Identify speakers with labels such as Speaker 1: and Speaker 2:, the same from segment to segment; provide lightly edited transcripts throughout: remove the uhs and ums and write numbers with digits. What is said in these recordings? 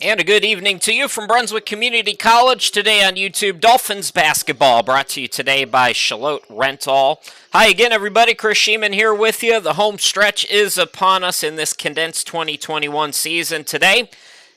Speaker 1: And a good evening to you from Brunswick Community College. Today on YouTube, Dolphins basketball brought to you today by Shalote Rental. Hi again, everybody. Chris Sheeman here with you. The home stretch is upon us in this condensed 2021 season. Today,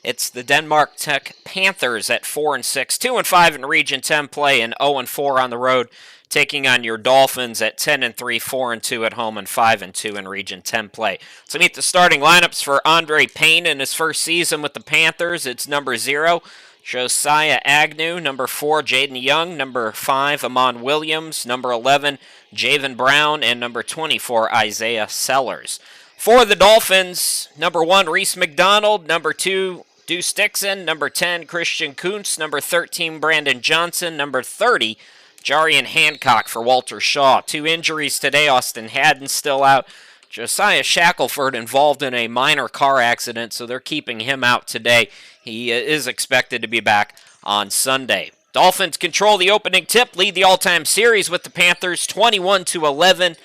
Speaker 1: it's the Denmark Tech Panthers at 4-6, 2-5 in Region 10 play, and 0-4 on the road, taking on your Dolphins at 10-3, 4-2 at home, and 5-2 in Region 10 play. So meet the starting lineups for Andre Payne in his first season with the Panthers. It's number 0, Josiah Agnew. Number 4, Jaden Young. Number 5, Amon Williams. Number 11, Javen Brown. And number 24, Isaiah Sellers. For the Dolphins, number 1, Reese McDonald. Number 2, Deuce Dixon. Number 10, Christian Kuntz. Number 13, Brandon Johnson. Number 30, Jarian Hancock for Walter Shaw. 2 injuries today. Austin Haddon still out. Josiah Shackelford involved in a minor car accident, so they're keeping him out today. He is expected to be back on Sunday. Dolphins control the opening tip, lead the all-time series with the Panthers 21-11,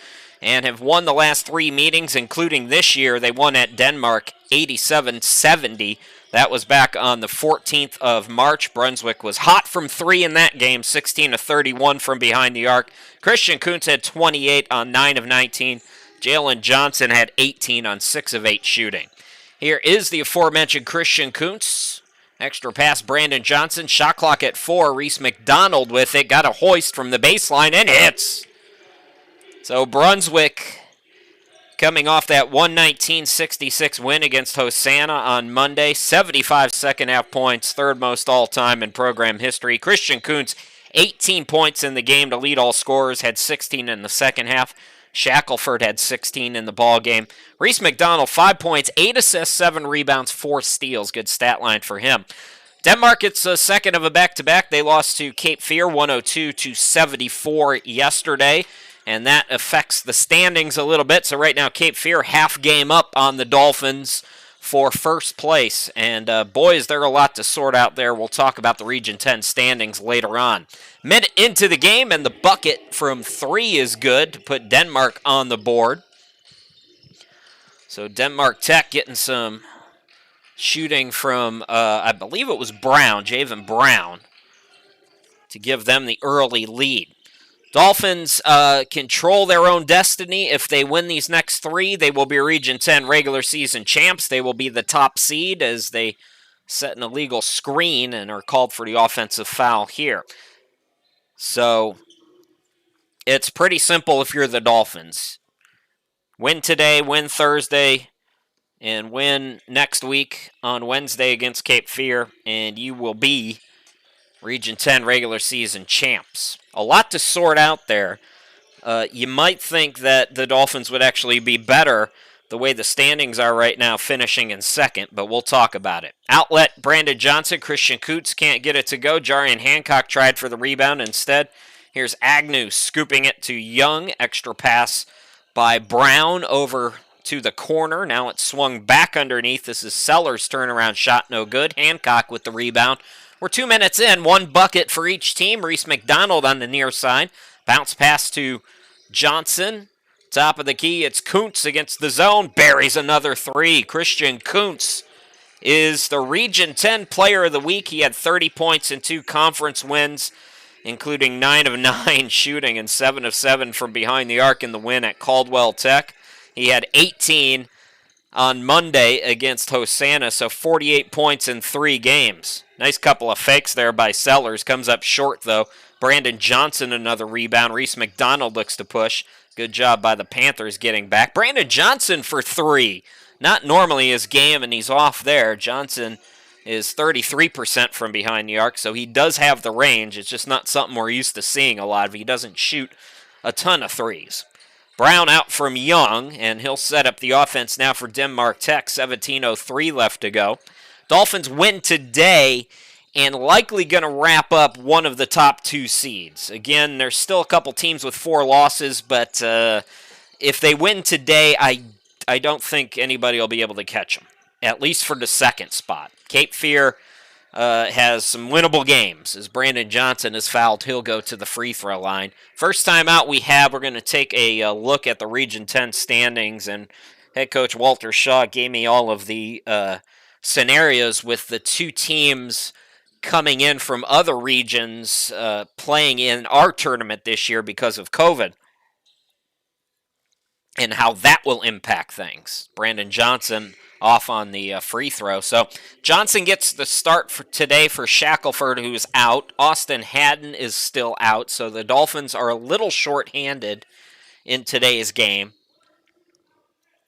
Speaker 1: and have won the last 3 meetings, including this year. They won at Denmark 87-70. That was back on the 14th of March. Brunswick was hot from 3 in that game, 16-31 from behind the arc. Christian Kuntz had 28 on 9 of 19. Jalen Johnson had 18 on 6 of 8 shooting. Here is the aforementioned Christian Kuntz. Extra pass, Brandon Johnson. Shot clock at 4. Reese McDonald with it. Got a hoist from the baseline and hits. So Brunswick, coming off that 119-66 win against Hosanna on Monday, 75 second-half points, third most all-time in program history. Christian Kuntz, 18 points in the game to lead all scorers, had 16 in the second half. Shackelford had 16 in the ball game. Reese McDonald, 5 points, 8 assists, 7 rebounds, 4 steals. Good stat line for him. Denmark, it's a second of a back-to-back. They lost to Cape Fear 102-74 yesterday, and that affects the standings a little bit. So right now, Cape Fear half game up on the Dolphins for first place. And boys, there are a lot to sort out there. We'll talk about the Region 10 standings later on. Minute into the game, and the bucket from 3 is good to put Denmark on the board. So Denmark Tech getting some shooting from, I believe it was Brown, Javen Brown, to give them the early lead. Dolphins control their own destiny. If they win these next 3, they will be Region 10 regular season champs. They will be the top seed as they set an illegal screen and are called for the offensive foul here. So it's pretty simple if you're the Dolphins. Win today, win Thursday, and win next week on Wednesday against Cape Fear, and you will be Region 10 regular season champs. A lot to sort out there. You might think that the Dolphins would actually be better the way the standings are right now, finishing in second, but we'll talk about it. Outlet, Brandon Johnson. Christian Kuntz can't get it to go. Jarian Hancock tried for the rebound instead. Here's Agnew scooping it to Young. Extra pass by Brown over to the corner. Now it's swung back underneath. This is Sellers' turnaround shot, no good. Hancock with the rebound. We're 2 minutes in, 1 bucket for each team. Reese McDonald on the near side. Bounce pass to Johnson. Top of the key, it's Kuntz against the zone. Buries another 3. Christian Kuntz is the Region 10 Player of the Week. He had 30 points in 2 conference wins, including 9 of 9 shooting and 7 of 7 from behind the arc in the win at Caldwell Tech. He had 18 on Monday against Hosanna, so 48 points in 3 games. Nice couple of fakes there by Sellers. Comes up short, though. Brandon Johnson, another rebound. Reese McDonald looks to push. Good job by the Panthers getting back. Brandon Johnson for 3. Not normally his game, and he's off there. Johnson is 33% from behind the arc, so he does have the range. It's just not something we're used to seeing a lot of. He doesn't shoot a ton of 3s. Brown out from Young, and he'll set up the offense now for Denmark Tech. 17:03 left to go. Dolphins win today and likely going to wrap up one of the top 2 seeds. Again, there's still a couple teams with 4 losses, but if they win today, I don't think anybody will be able to catch them, at least for the second spot. Cape Fear has some winnable games. As Brandon Johnson is fouled, he'll go to the free throw line. First time out we're going to take a look at the Region 10 standings, and head coach Walter Shaw gave me all of the scenarios with the two teams coming in from other regions playing in our tournament this year because of COVID and how that will impact things. Brandon Johnson off on the free throw. So Johnson gets the start for today for Shackelford, who's out. Austin Haddon is still out, so the Dolphins are a little short-handed in today's game.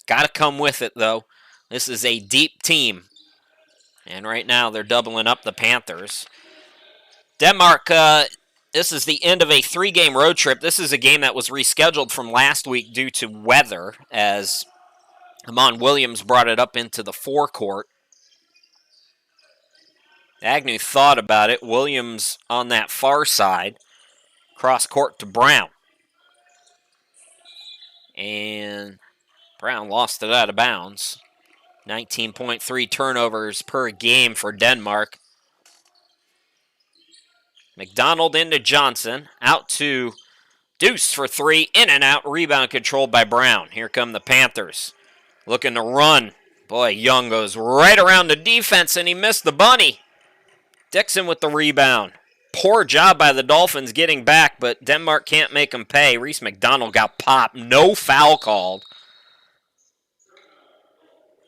Speaker 1: Got to come with it, though. This is a deep team. And right now they're doubling up the Panthers. Denmark, this is the end of a 3-game road trip. This is a game that was rescheduled from last week due to weather, as Amon Williams brought it up into the forecourt. Agnew thought about it. Williams on that far side. Cross court to Brown. And Brown lost it out of bounds. 19.3 turnovers per game for Denmark. McDonald into Johnson. Out to Deuce for 3. In and out. Rebound controlled by Brown. Here come the Panthers. Looking to run. Boy, Young goes right around the defense, and he missed the bunny. Dixon with the rebound. Poor job by the Dolphins getting back, but Denmark can't make them pay. Reese McDonald got popped. No foul called.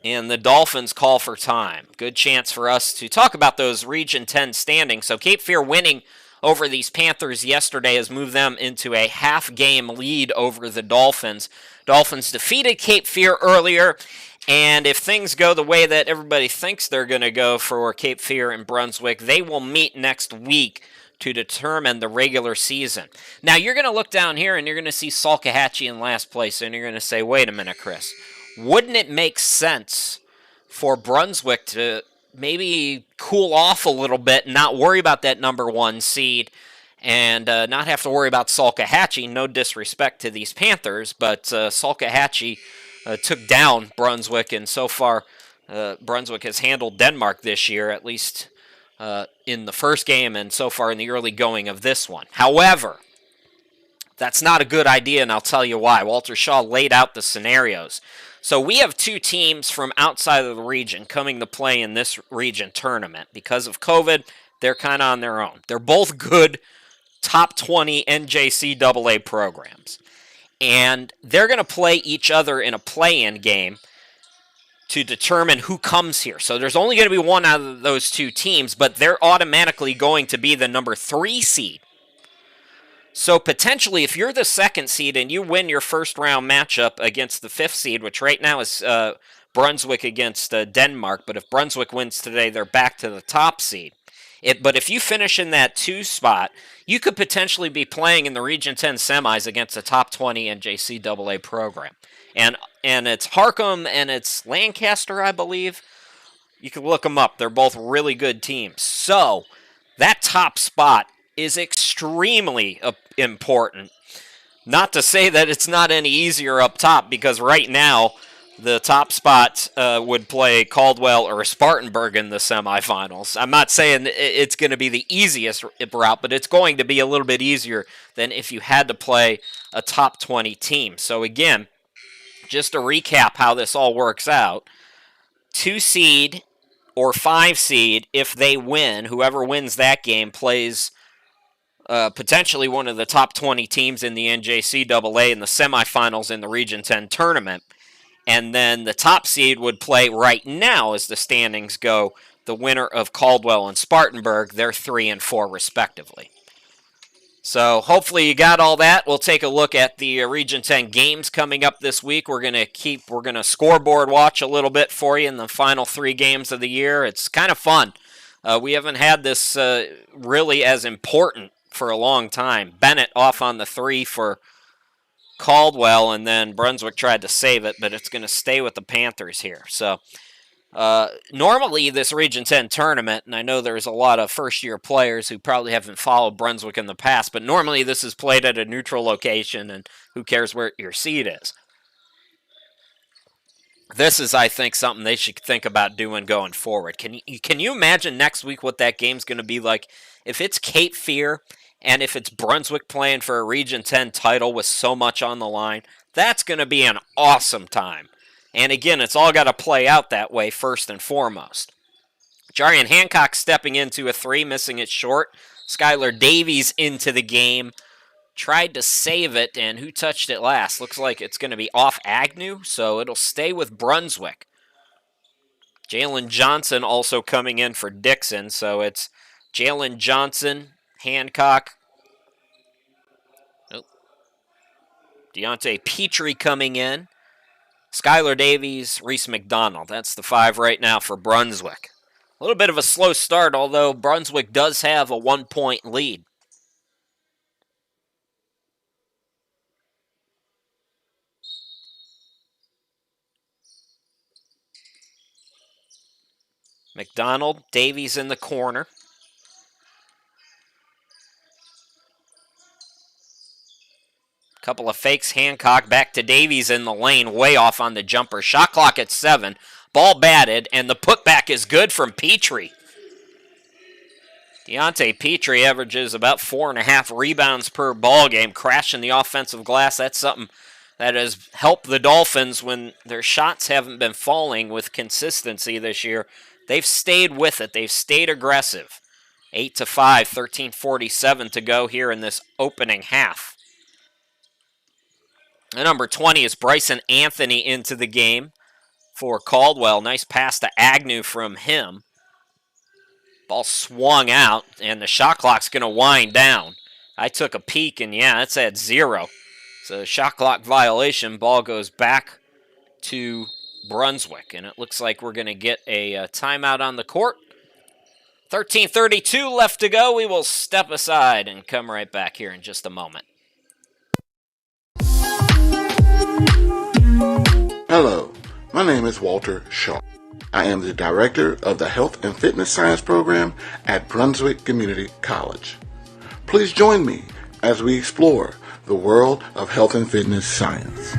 Speaker 1: And the Dolphins call for time. Good chance for us to talk about those Region 10 standings. So Cape Fear winning over these Panthers yesterday has moved them into a half-game lead over the Dolphins. Dolphins defeated Cape Fear earlier, and if things go the way that everybody thinks they're going to go for Cape Fear and Brunswick, they will meet next week to determine the regular season. Now, you're going to look down here, and you're going to see Salkehatchie in last place, and you're going to say, wait a minute, Chris. Wouldn't it make sense for Brunswick to maybe cool off a little bit and not worry about that number 1 seed and not have to worry about Salkehatchie? No disrespect to these Panthers, but Salkehatchie took down Brunswick, and so far Brunswick has handled Denmark this year, at least in the first game and so far in the early going of this one. However, that's not a good idea, and I'll tell you why. Walter Shaw laid out the scenarios. So we have 2 teams from outside of the region coming to play in this region tournament. Because of COVID, they're kind of on their own. They're both good top 20 NJCAA programs. And they're going to play each other in a play-in game to determine who comes here. So there's only going to be one out of those 2 teams, but they're automatically going to be the number 3 seed. So potentially, if you're the 2nd seed and you win your first round matchup against the 5th seed, which right now is Brunswick against Denmark, but if Brunswick wins today, they're back to the top seed. But if you finish in that 2 spot, you could potentially be playing in the Region 10 semis against a top 20 NJCAA program. And it's Harcum and it's Lancaster, I believe. You can look them up. They're both really good teams. So that top spot is extremely important. Not to say that it's not any easier up top, because right now the top spot would play Caldwell or Spartanburg in the semifinals. I'm not saying it's going to be the easiest route, but it's going to be a little bit easier than if you had to play a top 20 team. So again, just to recap how this all works out, 2 seed or 5 seed, if they win, whoever wins that game plays potentially one of the top 20 teams in the NJCAA in the semifinals in the Region 10 tournament. And then the top seed would play right now, as the standings go, the winner of Caldwell and Spartanburg. They're 3 and 4 respectively. So hopefully you got all that. We'll take a look at the Region 10 games coming up this week. We're going to scoreboard watch a little bit for you in the final 3 games of the year. It's kind of fun. We haven't had this really as important for a long time. Bennett off on the 3 for Caldwell, and then Brunswick tried to save it, but it's going to stay with the Panthers here. So normally this Region 10 tournament, and I know there's a lot of first-year players who probably haven't followed Brunswick in the past, but normally this is played at a neutral location, and who cares where your seed is. This is, I think, something they should think about doing going forward. Can you imagine next week what that game's going to be like? If it's Cape Fear and if it's Brunswick playing for a Region 10 title with so much on the line, that's going to be an awesome time. And again, it's all got to play out that way first and foremost. Jarian Hancock stepping into a three, missing it short. Skylar Davies into the game. Tried to save it, and who touched it last? Looks like it's going to be off Agnew, so it'll stay with Brunswick. Jalen Johnson also coming in for Dixon, so it's Jalen Johnson, Hancock. Deontay Petrie coming in. Skylar Davies, Reese McDonald. That's the five right now for Brunswick. A little bit of a slow start, although Brunswick does have a 1-point lead. McDonald, Davies in the corner. Couple of fakes, Hancock back to Davies in the lane, way off on the jumper. Shot clock at 7. Ball batted, and the putback is good from Petrie. Deontay Petrie averages about 4.5 rebounds per ball game, crashing the offensive glass. That's something that has helped the Dolphins when their shots haven't been falling with consistency this year. They've stayed with it. They've stayed aggressive. 8-5, 13:47 to go here in this opening half. And number 20 is Bryson Anthony into the game for Caldwell. Nice pass to Agnew from him. Ball swung out, and the shot clock's going to wind down. I took a peek, and yeah, that's at 0. So shot clock violation. Ball goes back to Brunswick, and it looks like we're going to get a timeout on the court. 13:32 left to go. We will step aside and come right back here in just a moment.
Speaker 2: Hello, my name is Walter Shaw. I am the director of the Health and Fitness Science program at Brunswick Community College. Please join me as we explore the world of health and fitness science.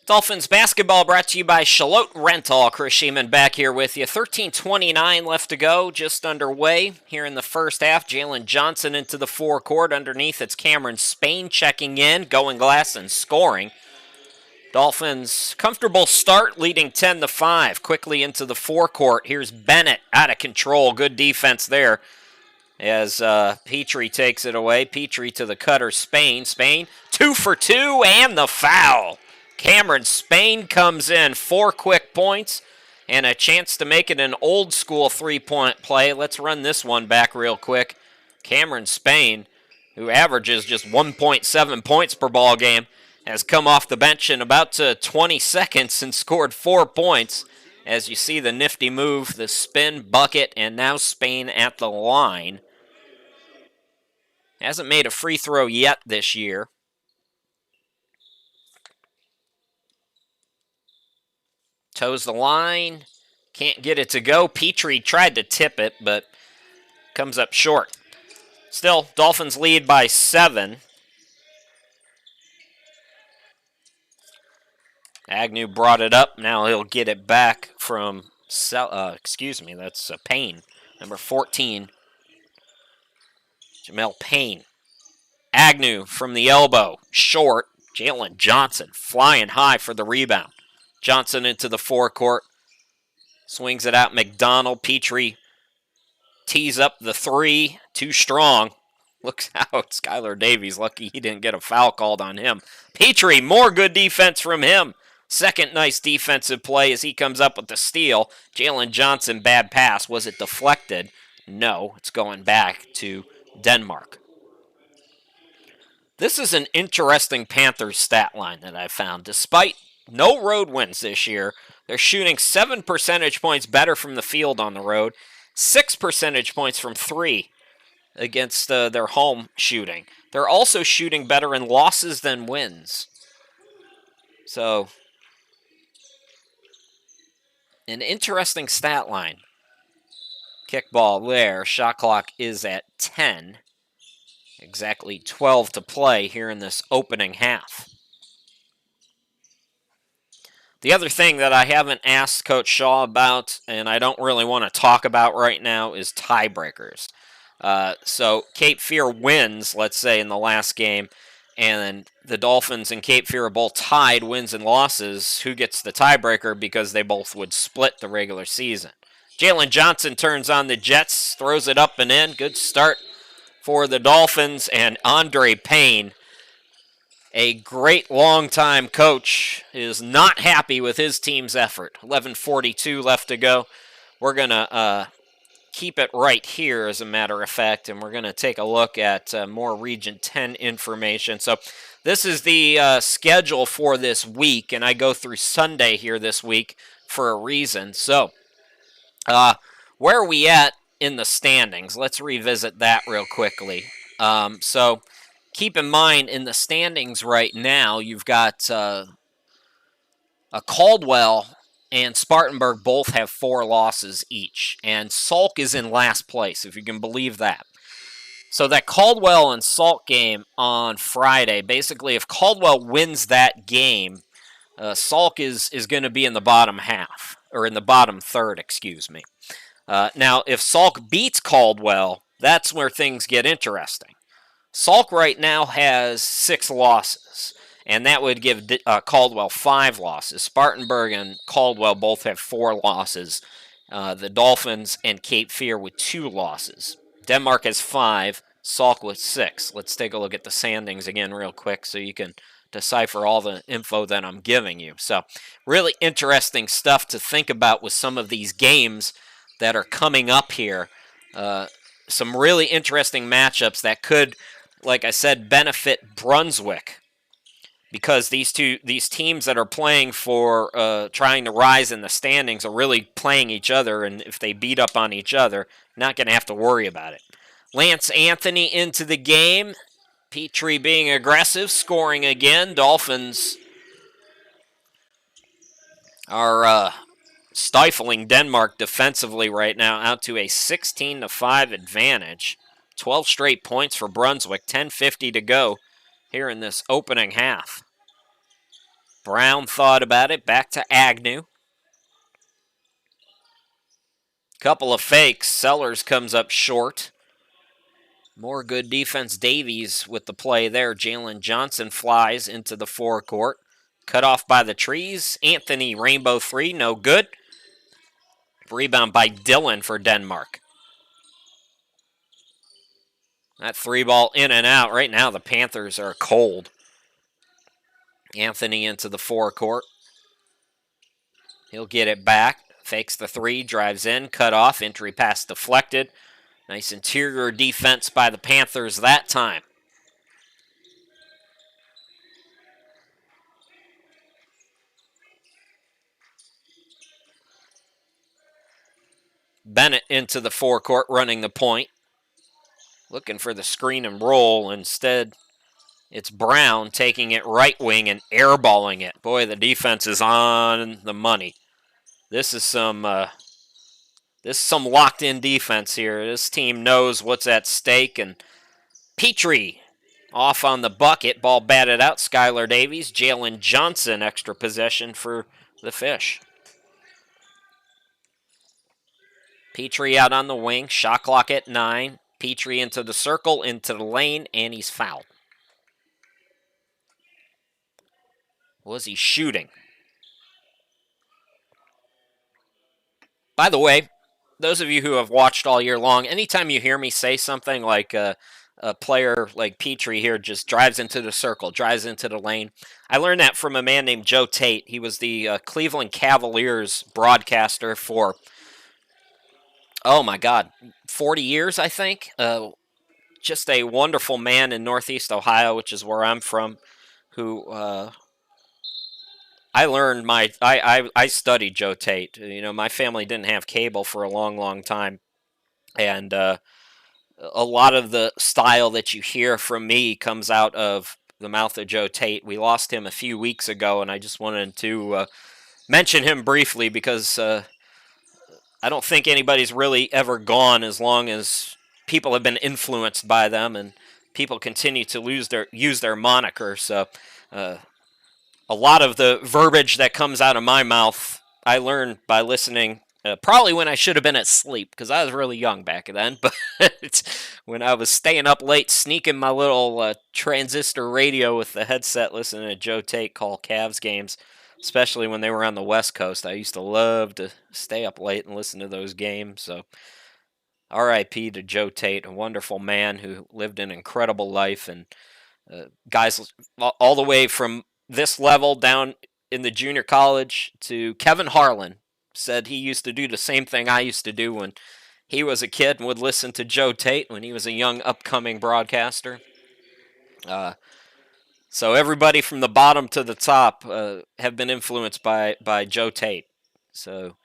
Speaker 1: Dolphins basketball brought to you by Charlotte Rental. Chris Sheeman back here with you. 13:29 left to go, just underway here in the first half. Jalen Johnson into the forecourt. Underneath, it's Cameron Spain checking in, going glass and scoring. Dolphins comfortable start, leading 10-5. Quickly into the forecourt. Here's Bennett out of control. Good defense there as Petrie takes it away. Petrie to the cutter. Spain 2 for 2 and the foul. Cameron Spain comes in, 4 quick points, and a chance to make it an old-school three-point play. Let's run this one back real quick. Cameron Spain, who averages just 1.7 points per ball game, has come off the bench in about 20 seconds and scored 4 points. As you see the nifty move, the spin, bucket, and now Spain at the line. Hasn't made a free throw yet this year. Toes the line, can't get it to go. Petrie tried to tip it, but comes up short. Still, Dolphins lead by 7. Agnew brought it up. Now he'll get it back from, that's Payne, number 14. Jamel Payne. Agnew from the elbow, short. Jalen Johnson flying high for the rebound. Johnson into the forecourt. Swings it out. McDonald. Petrie tees up the 3. Too strong. Looks out. Skylar Davies. Lucky he didn't get a foul called on him. Petrie. More good defense from him. Second nice defensive play as he comes up with the steal. Jalen Johnson. Bad pass. Was it deflected? No, it's going back to Denmark. This is an interesting Panthers stat line that I found. Despite no road wins this year, they're shooting 7 percentage points better from the field on the road, 6 percentage points from three against their home shooting. They're also shooting better in losses than wins. So, an interesting stat line. Kickball there. Shot clock is at 10. Exactly 12 to play here in this opening half. The other thing that I haven't asked Coach Shaw about, and I don't really want to talk about right now, is tiebreakers. So Cape Fear wins, let's say, in the last game, and the Dolphins and Cape Fear are both tied wins and losses. Who gets the tiebreaker because they both would split the regular season? Jalen Johnson turns on the Jets, throws it up and in. Good start for the Dolphins, and Andre Payne, a great long-time coach, is not happy with his team's effort. 11:42 left to go. We're going to keep it right here, as a matter of fact, and we're going to take a look at more Region 10 information. So this is the schedule for this week, and I go through Sunday here this week for a reason. So where are we at in the standings? Let's revisit that real quickly. So keep in mind, in the standings right now, you've got a Caldwell and Spartanburg both have 4 losses each, and Salk is in last place, if you can believe that. So that Caldwell and Salk game on Friday, basically if Caldwell wins that game, Salk is going to be in the bottom half, or in the bottom third, excuse me. Now, if Salk beats Caldwell, that's where things get interesting. Salk right now has 6 losses, and that would give Caldwell 5 losses. Spartanburg and Caldwell both have 4 losses. The Dolphins and Cape Fear with 2 losses. Denmark has 5, Salk with 6. Let's take a look at the standings again real quick so you can decipher all the info that I'm giving you. So, really interesting stuff to think about with some of these games that are coming up here. Some really interesting matchups that could, like I said, benefit Brunswick, because these teams that are playing for trying to rise in the standings are really playing each other, and if they beat up on each other, not going to have to worry about it. Lance Anthony into the game. Petrie being aggressive, scoring again. Dolphins are stifling Denmark defensively right now, out to a 16-5 advantage. 12 straight points for Brunswick, 10:50 to go here in this opening half. Brown thought about it, back to Agnew. Couple of fakes, Sellers comes up short. More good defense, Davies with the play there. Jalen Johnson flies into the forecourt. Cut off by the trees. Anthony, rainbow 3, no good. Rebound by Dillon for Denmark. That 3 ball in and out. Right now the Panthers are cold. Anthony into the forecourt. He'll get it back. Fakes the 3, drives in, cut off, entry pass deflected. Nice interior defense by the Panthers that time. Bennett into the forecourt, running the point. Looking for the screen and roll. Instead, it's Brown taking it right wing and airballing it. Boy, the defense is on the money. This is some locked-in defense here. This team knows what's at stake. And Petrie off on the bucket. Ball batted out. Skylar Davies. Jalen Johnson, extra possession for the Fish. Petrie out on the wing. Shot clock at 9. Petrie into the circle, into the lane, and he's fouled. Was he shooting? By the way, those of you who have watched all year long, anytime you hear me say something like a player like Petrie here just drives into the circle, drives into the lane, I learned that from a man named Joe Tate. He was the Cleveland Cavaliers broadcaster for Oh my God, 40 years, I think. Just a wonderful man in Northeast Ohio, which is where I'm from, who I learned I studied Joe Tate. You know, my family didn't have cable for a long, long time, and a lot of the style that you hear from me comes out of the mouth of Joe Tate. We lost him a few weeks ago, and I just wanted to mention him briefly because I don't think anybody's really ever gone as long as people have been influenced by them, and people continue to use their moniker. So uh, a lot of the verbiage that comes out of my mouth, I learned by listening. Probably when I should have been asleep, because I was really young back then. But when I was staying up late, sneaking my little transistor radio with the headset, listening to Joe Tate call Cavs games, especially when they were on the West Coast. I used to love to stay up late and listen to those games. So R.I.P. to Joe Tate, a wonderful man who lived an incredible life. And guys all the way from this level down in the junior college to Kevin Harlan said he used to do the same thing I used to do when he was a kid and would listen to Joe Tate when he was a young upcoming broadcaster. So everybody from the bottom to the top have been influenced by Joe Tate. So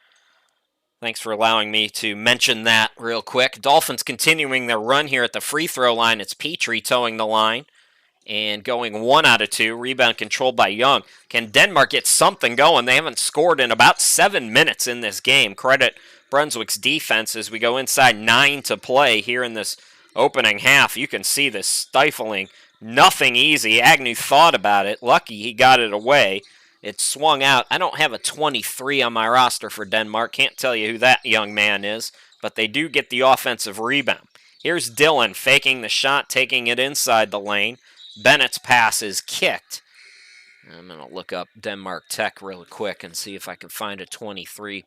Speaker 1: thanks for allowing me to mention that real quick. Dolphins continuing their run here at the free throw line. It's Petrie towing the line and going 1 out of 2. Rebound controlled by Young. Can Denmark get something going? They haven't scored in about 7 minutes in this game. Credit Brunswick's defense as we go inside 9 to play here in this opening half. You can see this stifling. Nothing easy. Agnew thought about it. Lucky he got it away. It swung out. I don't have a 23 on my roster for Denmark. Can't tell you who that young man is, but they do get the offensive rebound. Here's Dillon faking the shot, taking it inside the lane. Bennett's pass is kicked. I'm going to look up Denmark Tech real quick and see if I can find a 23.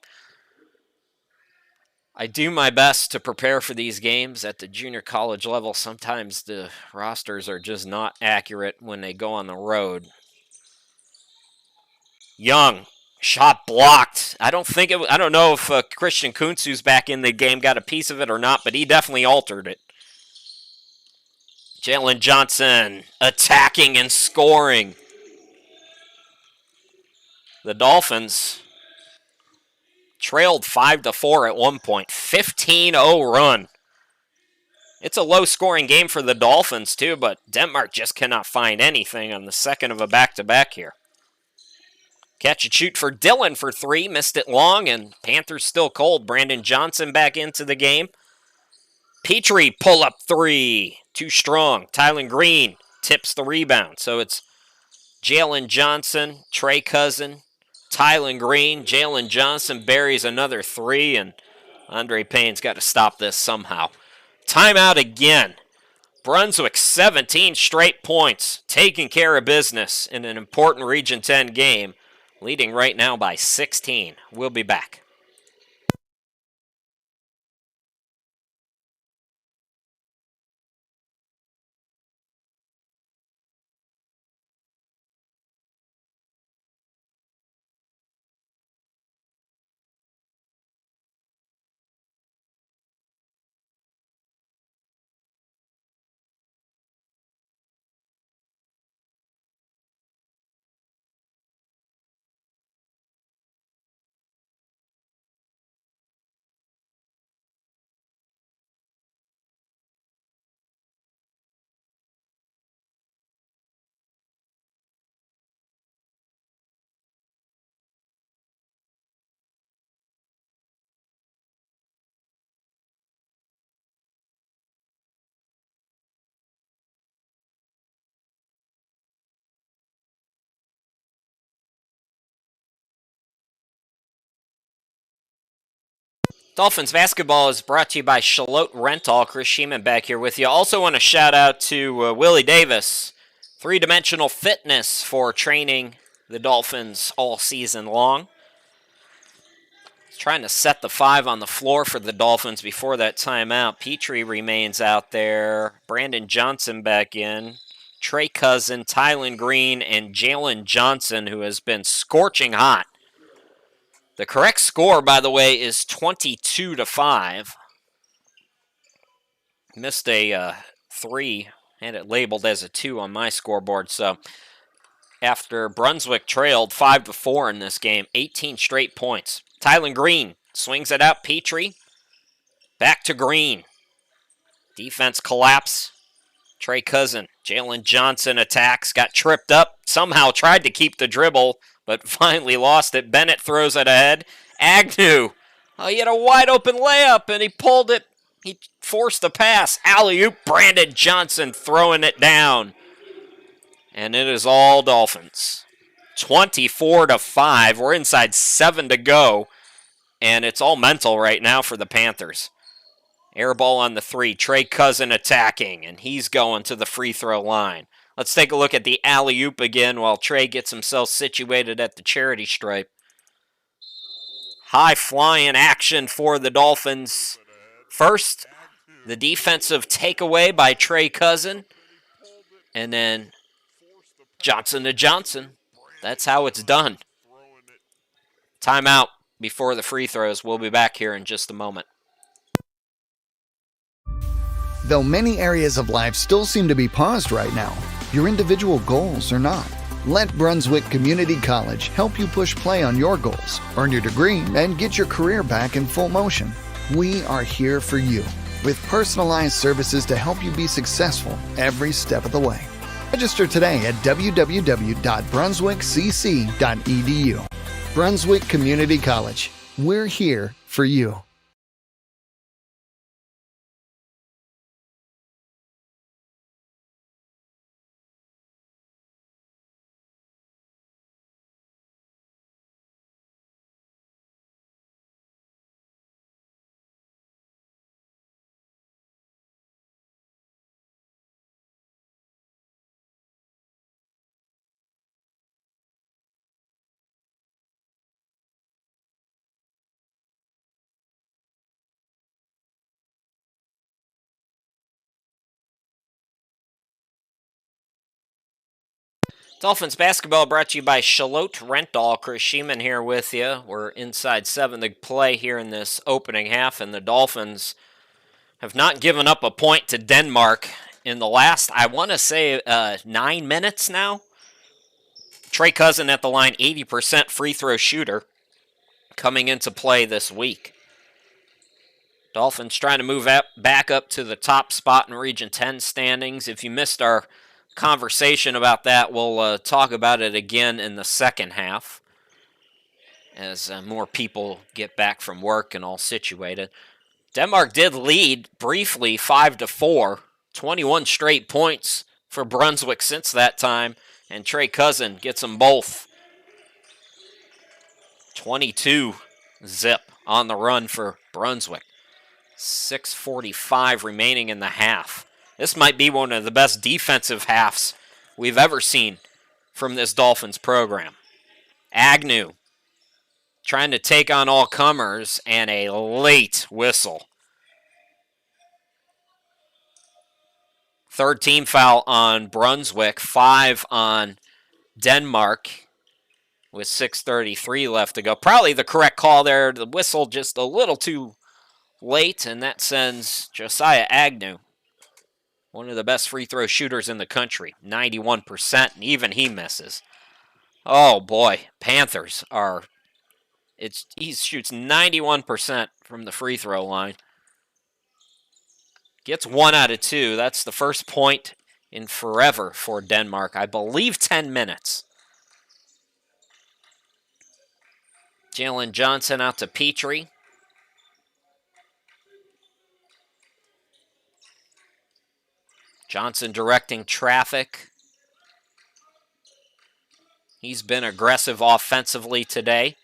Speaker 1: I do my best to prepare for these games at the junior college level. Sometimes the rosters are just not accurate when they go on the road. Young, shot blocked. I don't know if Christian Kuntz, who's back in the game, got a piece of it or not, but he definitely altered it. Jalen Johnson attacking and scoring. The Dolphins trailed 5-4 at one point. 15-0 run. It's a low-scoring game for the Dolphins, too, but Denmark just cannot find anything on the second of a back-to-back here. Catch and shoot for Dillon for 3. Missed it long, and Panthers still cold. Brandon Johnson back into the game. Petrie pull-up 3. Too strong. Tylen Green tips the rebound. So it's Jalen Johnson, Trey Cousin, Tylen Green. Jalen Johnson buries another 3, and Andre Payne's got to stop this somehow. Timeout again. Brunswick 17 straight points, taking care of business in an important Region 10 game, leading right now by 16. We'll be back. Dolphins basketball is brought to you by Shalote Rental. Chris Sheeman back here with you. Also want to shout out to Willie Davis, three-dimensional fitness for training the Dolphins all season long. He's trying to set the 5 on the floor for the Dolphins before that timeout. Petrie remains out there. Brandon Johnson back in. Trey Cousin, Tylen Green, and Jalen Johnson, who has been scorching hot. The correct score, by the way, is 22-5. Missed a 3, had it labeled as a 2 on my scoreboard. So after Brunswick trailed 5-4 in this game, 18 straight points. Tylen Green swings it out. Petrie back to Green. Defense collapse. Trey Cousin, Jalen Johnson attacks, got tripped up, somehow tried to keep the dribble, but finally lost it. Bennett throws it ahead. Agnew, he had a wide open layup and he pulled it. He forced the pass. Alley-oop, Brandon Johnson throwing it down. And it is all Dolphins. 24-5. We're inside 7 to go. And it's all mental right now for the Panthers. Air ball on the 3. Trey Cousin attacking, and he's going to the free throw line. Let's take a look at the alley-oop again while Trey gets himself situated at the charity stripe. High flying action for the Dolphins. First, the defensive takeaway by Trey Cousin, and then Johnson to Johnson. That's how it's done. Timeout before the free throws. We'll be back here in just a moment.
Speaker 3: Though many areas of life still seem to be paused right now, your individual goals are not. Let Brunswick Community College help you push play on your goals, earn your degree, and get your career back in full motion. We are here for you, with personalized services to help you be successful every step of the way. Register today at www.brunswickcc.edu. Brunswick Community College. We're here for you.
Speaker 1: Dolphins basketball brought to you by Shalot Rental. Chris Sheeman here with you. We're inside 7 to play here in this opening half, and the Dolphins have not given up a point to Denmark in the last, I want to say, 9 minutes now. Trey Cousin at the line, 80% free throw shooter coming into play this week. Dolphins trying to move back up to the top spot in Region 10 standings. If you missed our conversation about that, we'll talk about it again in the second half as more people get back from work and all situated. Denmark did lead briefly 5-4, 21 straight points for Brunswick since that time, and Trey Cousin gets them both. 22 zip on the run for Brunswick. 6:45 remaining in the half. This might be one of the best defensive halves we've ever seen from this Dolphins program. Agnew trying to take on all comers, and a late whistle. Third team foul on Brunswick, 5 on Denmark with 6:33 left to go. Probably the correct call there. The whistle just a little too late, and that sends Josiah Agnew, one of the best free throw shooters in the country, 91%, and even he misses. Oh boy, Panthers are, he shoots 91% from the free throw line. Gets 1 out of 2. That's the first point in forever for Denmark. I believe 10 minutes. Jalen Johnson out to Petrie. Johnson directing traffic. He's been aggressive offensively today.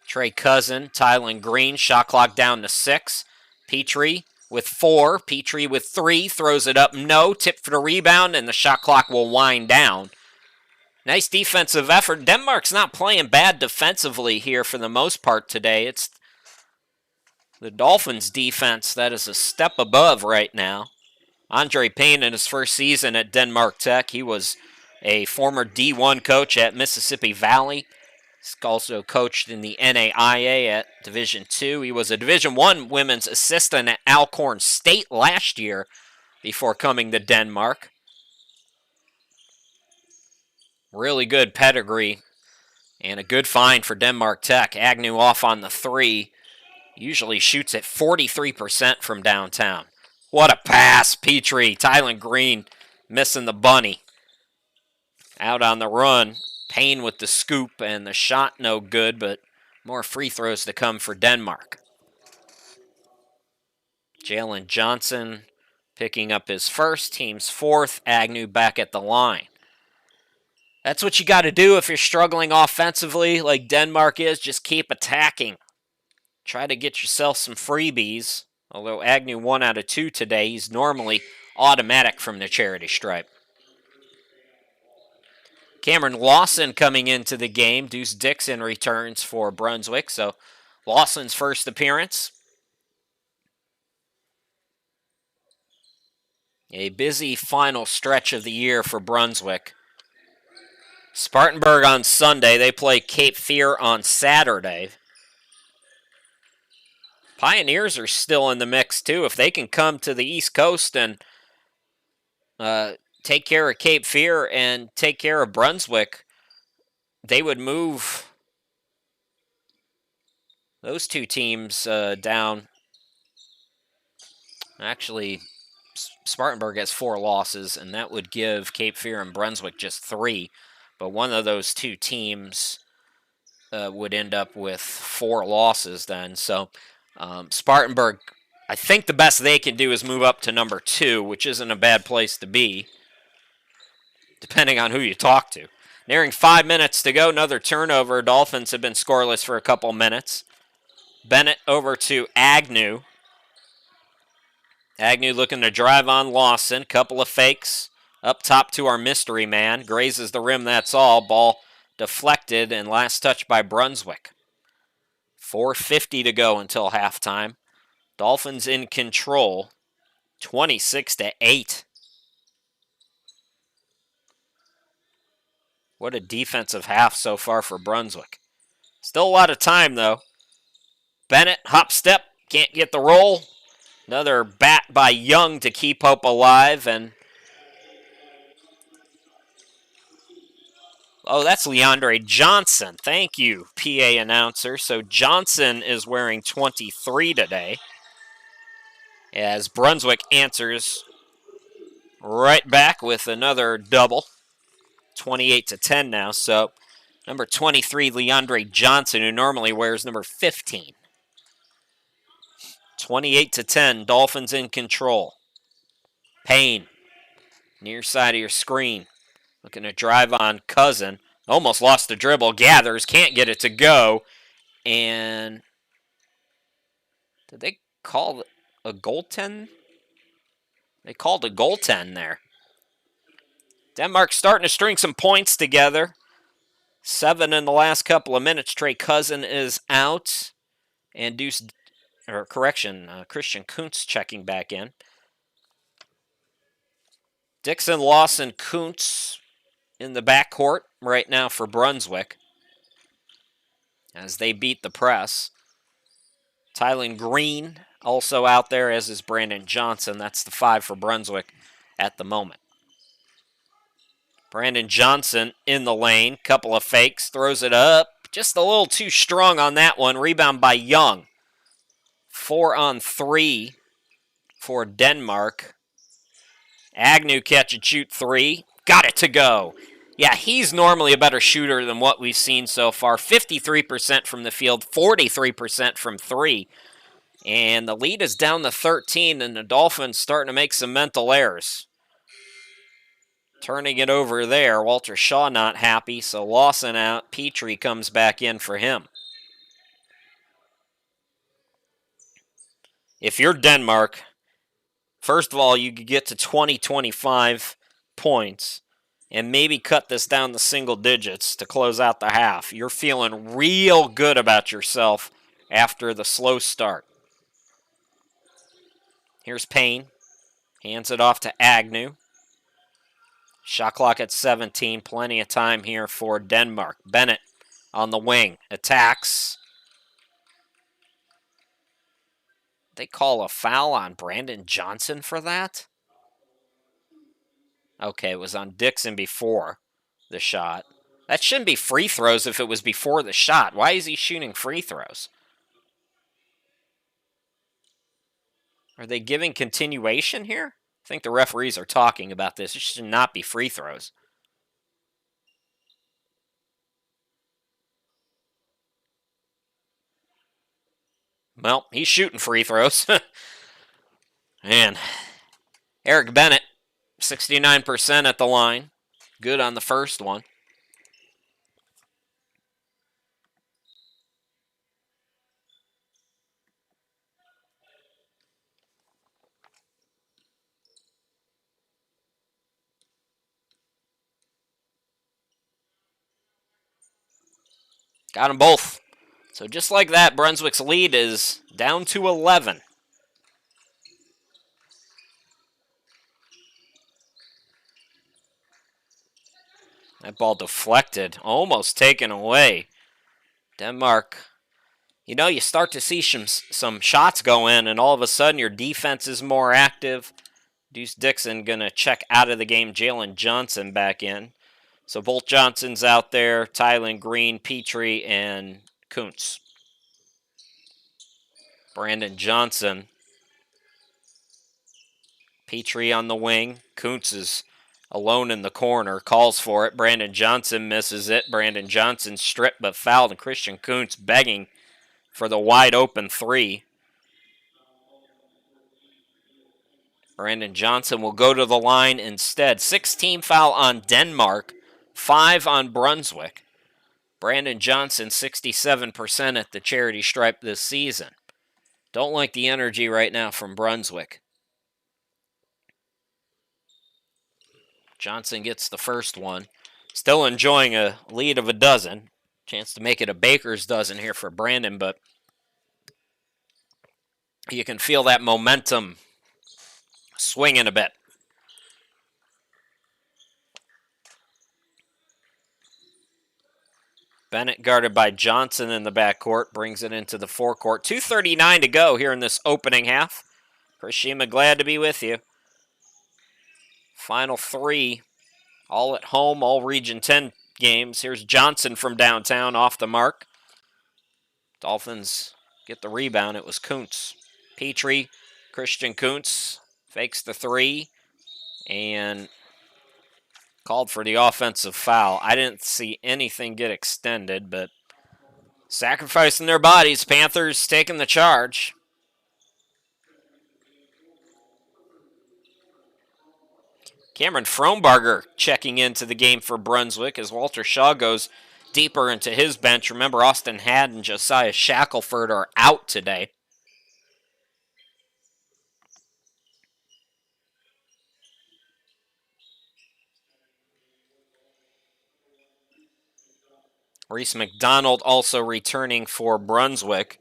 Speaker 1: Trey Cousin, Tylen Green, shot clock down to 6. Petrie with 4. Petrie with 3, throws it up. No, tip for the rebound, and the shot clock will wind down. Nice defensive effort. Denmark's not playing bad defensively here for the most part today. It's the Dolphins' defense that is a step above right now. Andre Payne in his first season at Denmark Tech. He was a former D1 coach at Mississippi Valley. He's also coached in the NAIA at Division II. He was a Division I women's assistant at Alcorn State last year before coming to Denmark. Really good pedigree and a good find for Denmark Tech. Agnew off on the 3. Usually shoots at 43% from downtown. What a pass, Petrie. Tylen Green missing the bunny. Out on the run. Payne with the scoop, and the shot no good, but more free throws to come for Denmark. Jalen Johnson picking up his first, team's 4th. Agnew back at the line. That's what you got to do if you're struggling offensively like Denmark is. Just keep attacking. Try to get yourself some freebies. Although Agnew 1 out of 2 today, he's normally automatic from the charity stripe. Cameron Lawson coming into the game. Deuce Dixon returns for Brunswick. So Lawson's first appearance. A busy final stretch of the year for Brunswick. Spartanburg on Sunday. They play Cape Fear on Saturday. Pioneers are still in the mix, too. If they can come to the East Coast and take care of Cape Fear and take care of Brunswick, they would move those two teams down. Actually, Spartanburg has 4 losses, and that would give Cape Fear and Brunswick just 3. But one of those two teams would end up with 4 losses then. So Spartanburg, I think the best they can do is move up to number 2, which isn't a bad place to be, depending on who you talk to. Nearing 5 minutes to go, another turnover. Dolphins have been scoreless for a couple minutes. Bennett over to Agnew. Agnew looking to drive on Lawson. Couple of fakes. Up top to our mystery man. Grazes the rim, that's all. Ball deflected, and last touch by Brunswick. 4:50 to go until halftime. Dolphins in control. 26-8. What a defensive half so far for Brunswick. Still a lot of time, though. Bennett, hop step, can't get the roll. Another bat by Young to keep hope alive, and oh, that's Leandre Johnson. Thank you, PA announcer. So Johnson is wearing 23 today, as Brunswick answers right back with another double. 28-10 now. So number 23, Leandre Johnson, who normally wears number 15. 28-10, Dolphins in control. Payne, near side of your screen. Looking to drive on Cousin. Almost lost the dribble. Gathers. Can't get it to go. And did they call a goaltend? They called a goaltend there. Denmark starting to string some points together. 7 in the last couple of minutes. Trey Cousin is out. And Christian Kuntz checking back in. Dixon, Lawson, Kuntz in the backcourt right now for Brunswick as they beat the press. Tylen Green also out there, as is Brandon Johnson. That's the 5 for Brunswick at the moment. Brandon Johnson in the lane. Couple of fakes. Throws it up. Just a little too strong on that one. Rebound by Young. 4 on 3 for Denmark. Agnew catch and shoot 3. Got it to go. Yeah, he's normally a better shooter than what we've seen so far. 53% from the field, 43% from 3. And the lead is down to 13, and the Dolphins starting to make some mental errors. Turning it over there. Walter Shaw not happy, so Lawson out. Petrie comes back in for him. If you're Denmark, first of all, you could get to 20-25 points and maybe cut this down to single digits to close out the half. You're feeling real good about yourself after the slow start. Here's Payne. Hands it off to Agnew. Shot clock at 17. Plenty of time here for Denmark. Bennett on the wing. Attacks. They call a foul on Brandon Johnson for that? Okay, it was on Dixon before the shot. That shouldn't be free throws if it was before the shot. Why is he shooting free throws? Are they giving continuation here? I think the referees are talking about this. It should not be free throws. Well, he's shooting free throws. Man, Eric Bennett, 69% at the line. Good on the first one. Got them both. So just like that, Brunswick's lead is down to 11. That ball deflected, almost taken away. Denmark, you know, you start to see some shots go in, and all of a sudden your defense is more active. Deuce Dixon going to check out of the game. Jalen Johnson back in. So both Johnsons out there, Tylen Green, Petrie, and Kuntz. Brandon Johnson. Petrie on the wing. Kuntz is alone in the corner, calls for it. Brandon Johnson misses it. Brandon Johnson stripped but fouled, and Christian Kuntz begging for the wide open three. Brandon Johnson will go to the line instead. 16 foul on Denmark, 5 on Brunswick. Brandon Johnson, 67% at the charity stripe this season. Don't like the energy right now from Brunswick. Johnson gets the first one. Still enjoying a lead of a dozen. Chance to make it a baker's dozen here for Brandon, but you can feel that momentum swinging a bit. Bennett guarded by Johnson in the backcourt, brings it into the forecourt. 2:39 to go here in this opening half. Chris Shima, glad to be with you. Final three, all at home, all Region 10 games. Here's Johnson from downtown off the mark. Dolphins get the rebound. It was Kuntz. Petrie, Christian Kuntz fakes the three and called for the offensive foul. I didn't see anything get extended, but sacrificing their bodies, Panthers taking the charge. Cameron Frohnbarger checking into the game for Brunswick as Walter Shaw goes deeper into his bench. Remember, Austin Hadd and Josiah Shackelford are out today. Reese McDonald also returning for Brunswick.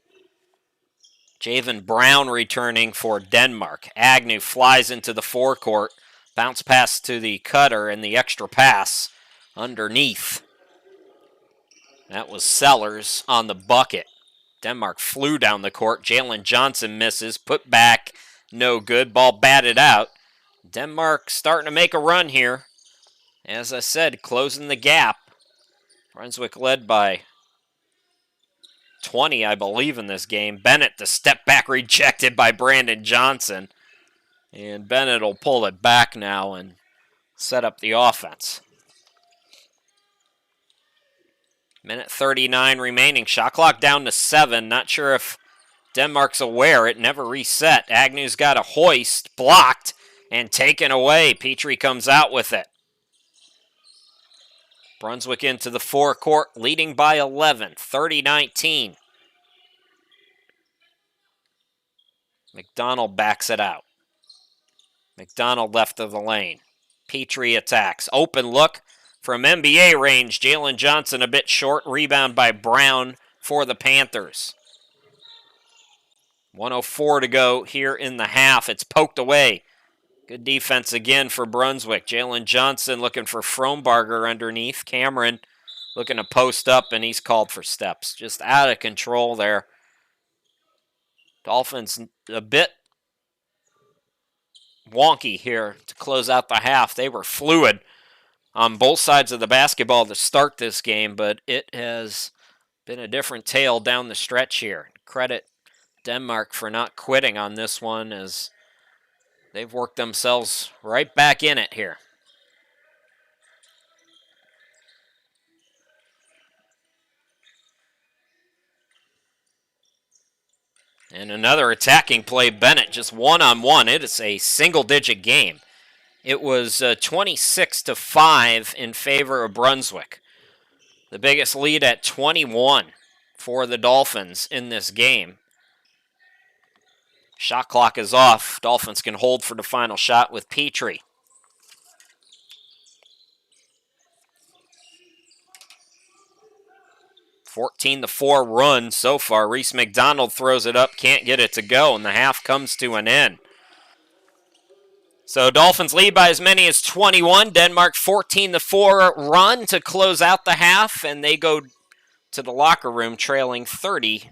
Speaker 1: Javen Brown returning for Denmark. Agnew flies into the forecourt. Bounce pass to the cutter and the extra pass underneath. That was Sellers on the bucket. Denmark flew down the court. Jalen Johnson misses. Put back. No good. Ball batted out. Denmark starting to make a run here. As I said, closing the gap. Brunswick led by 20, I believe, in this game. Bennett, the step back rejected by Brandon Johnson. And Bennett will pull it back now and set up the offense. Minute 39 remaining. Shot clock down to 7. Not sure if Denmark's aware. It never reset. Agnew's got a hoist. Blocked and taken away. Petrie comes out with it. Brunswick into the forecourt, leading by 11, 30-19. McDonald backs it out. McDonald left of the lane. Petrie attacks. Open look from NBA range. Jalen Johnson a bit short. Rebound by Brown for the Panthers. 1:04 to go here in the half. It's poked away. Good defense again for Brunswick. Jalen Johnson looking for Frohnbarger underneath. Cameron looking to post up, and he's called for steps. Just out of control there. Dolphins a bit wonky here to close out the half. They were fluid on both sides of the basketball to start this game, but it has been a different tale down the stretch here. Credit Denmark for not quitting on this one, as they've worked themselves right back in it here. And another attacking play, Bennett just one-on-one. It is a single-digit game. It was 26-5 in favor of Brunswick. The biggest lead at 21 for the Dolphins in this game. Shot clock is off. Dolphins can hold for the final shot with Petrie. (14-4) run so far. Reese McDonald throws it up, can't get it to go, and the half comes to an end. So Dolphins lead by as many as 21. Denmark 14-4 run to close out the half, and they go to the locker room trailing 30-19.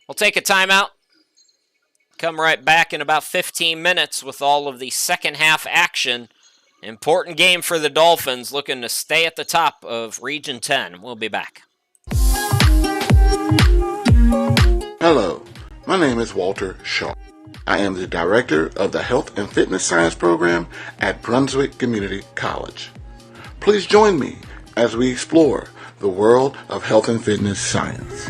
Speaker 1: We'll take a timeout. Come right back in about 15 minutes with all of the second half action. Important game for the Dolphins, looking to stay at the top of Region 10. We'll be back.
Speaker 2: Hello, my name is Walter Shaw. I am the Director of the Health and Fitness Science Program at Brunswick Community College. Please join me as we explore the world of health and fitness science.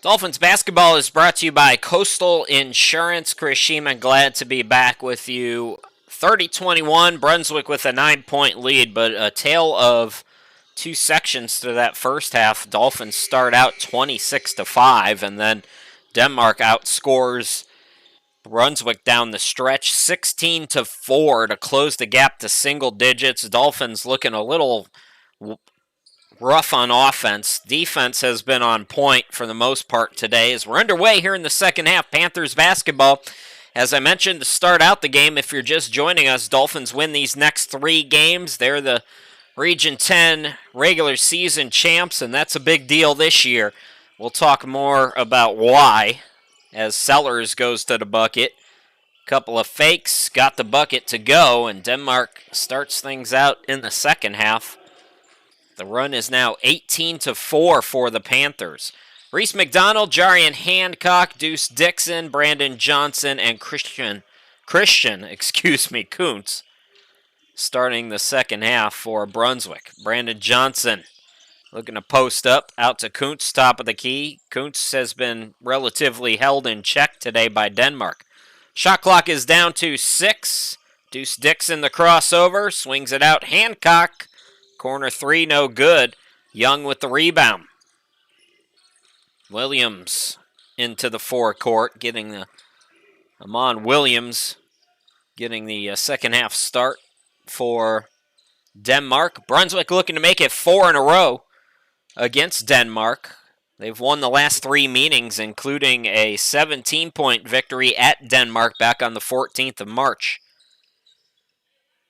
Speaker 1: Dolphins basketball is brought to you by Coastal Insurance. Chris Sheeman, glad to be back with you. 30-21, Brunswick with a 9-point lead, but a tale of two sections to that first half. Dolphins start out 26-5, and then Denmark outscores Brunswick down the stretch 16-4 to close the gap to single digits. Dolphins looking a little rough on offense. Defense has been on point for the most part today. As we're underway here in the second half, Panthers basketball. As I mentioned to start out the game, if you're just joining us, Dolphins win these next 3 games. They're the Region 10 regular season champs, and that's a big deal this year. We'll talk more about why as Sellers goes to the bucket. Couple of fakes, got the bucket to go, and Denmark starts things out in the second half. The run is now 18-4 for the Panthers. Reese McDonald, Jarian Hancock, Deuce Dixon, Brandon Johnson, and Christian Kuntz starting the second half for Brunswick. Brandon Johnson looking to post up, out to Kuntz, top of the key. Kuntz has been relatively held in check today by Denmark. Shot clock is down to 6. Deuce Dixon, the crossover, swings it out. Hancock, corner 3, no good. Young with the rebound. Williams into the forecourt, getting the Amon Williams getting the second half start for Denmark. Brunswick looking to make it 4 in a row against Denmark. They've won the last 3 meetings, including a 17-point victory at Denmark back on the 14th of March.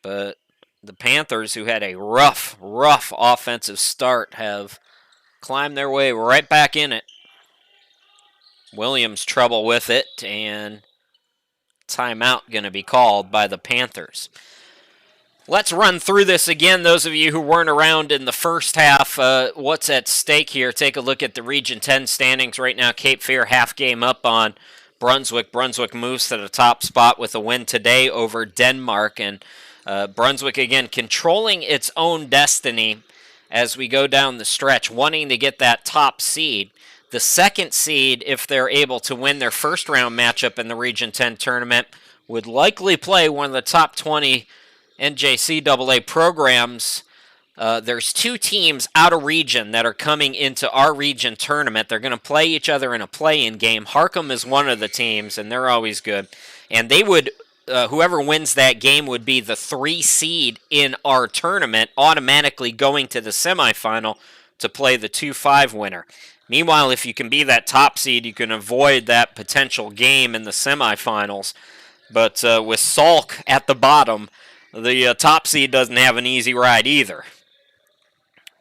Speaker 1: But the Panthers, who had a rough offensive start, have climbed their way right back in it. Williams trouble with it, and timeout going to be called by the Panthers. Let's run through this again. Those of you who weren't around in the first half, what's at stake here? Take a look at the Region 10 standings right now. Cape Fear half game up on Brunswick. Brunswick moves to the top spot with a win today over Denmark. And Brunswick, again, controlling its own destiny as we go down the stretch, wanting to get that top seed. The second seed, if they're able to win their first round matchup in the Region 10 tournament, would likely play one of the top 20 NJCAA programs. There's 2 teams out of region that are coming into our region tournament. They're going to play each other in a play-in game. Harcum is one of the teams, and they're always good. And they would, whoever wins that game would be the 3 seed in our tournament, automatically going to the semifinal to play the 2-5 winner. Meanwhile, if you can be that top seed, you can avoid that potential game in the semifinals. But with Salk at the bottom, the top seed doesn't have an easy ride either.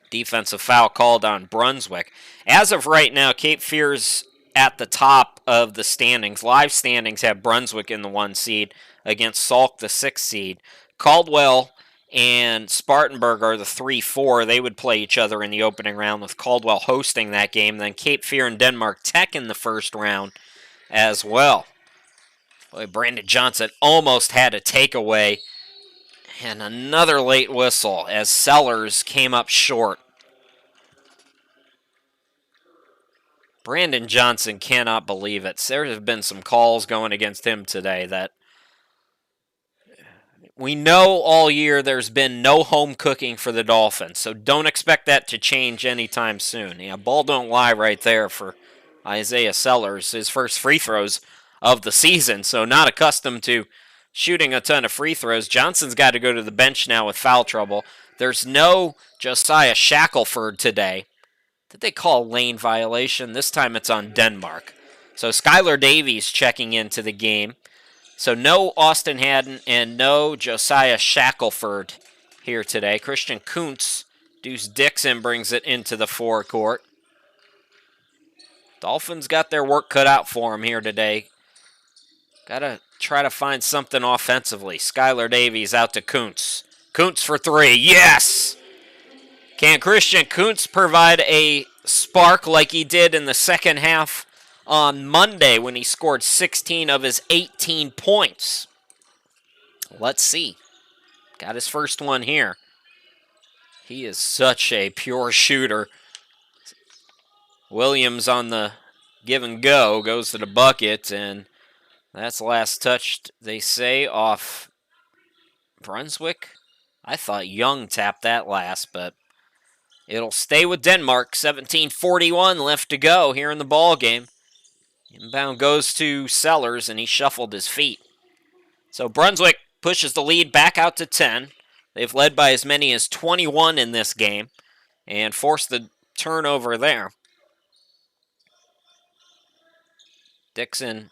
Speaker 1: Defensive foul called on Brunswick. As of right now, Cape Fear's at the top of the standings. Live standings have Brunswick in the 1 seed against Salk, the 6 seed. Caldwell and Spartanburg are the 3-4. They would play each other in the opening round, with Caldwell hosting that game. Then Cape Fear and Denmark Tech in the first round as well. Boy, Brandon Johnson almost had a takeaway. And another late whistle as Sellers came up short. Brandon Johnson cannot believe it. There have been some calls going against him today that we know all year there's been no home cooking for the Dolphins, so don't expect that to change anytime soon. Yeah, ball don't lie right there for Isaiah Sellers, his first free throws of the season, so not accustomed to shooting a ton of free throws. Johnson's got to go to the bench now with foul trouble. There's no Josiah Shackelford today. Did they call a lane violation? This time it's on Denmark. So Skylar Davies checking into the game. So no Austin Haddon and no Josiah Shackelford here today. Christian Kuntz, Deuce Dixon brings it into the forecourt. Dolphins got their work cut out for them here today. Got to try to find something offensively. Skylar Davies out to Kuntz. Kuntz for 3. Yes! Can Christian Kuntz provide a spark like he did in the second half on Monday when he scored 16 of his 18 points? Let's see. Got his first one here. He is such a pure shooter. Williams on the give and go, goes to the bucket, and that's the last touch, they say, off Brunswick. I thought Young tapped that last, but it'll stay with Denmark. 17:41 left to go here in the ball game. Inbound goes to Sellers, and he shuffled his feet. So Brunswick pushes the lead back out to 10. They've led by as many as 21 in this game and forced the turnover there. Dixon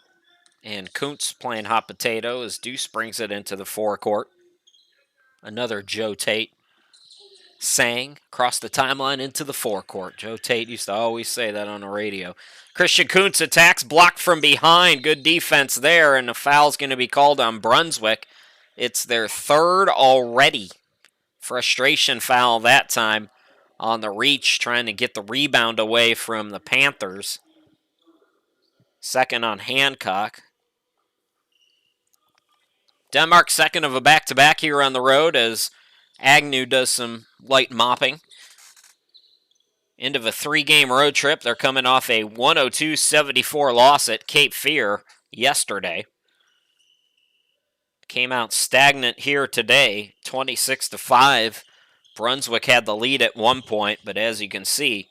Speaker 1: and Kuntz playing hot potato as Deuce brings it into the forecourt. Another Joe Tate sang across the timeline into the forecourt. Joe Tate used to always say that on the radio. Christian Kuntz attacks, blocked from behind. Good defense there, and the foul's going to be called on Brunswick. It's their third already. Frustration foul that time on the reach, trying to get the rebound away from the Panthers. Second on Hancock. Denmark second of a back-to-back here on the road as Agnew does some light mopping. End of a 3-game road trip. They're coming off a 102-74 loss at Cape Fear yesterday. Came out stagnant here today, 26-5. Brunswick had the lead at one point, but as you can see,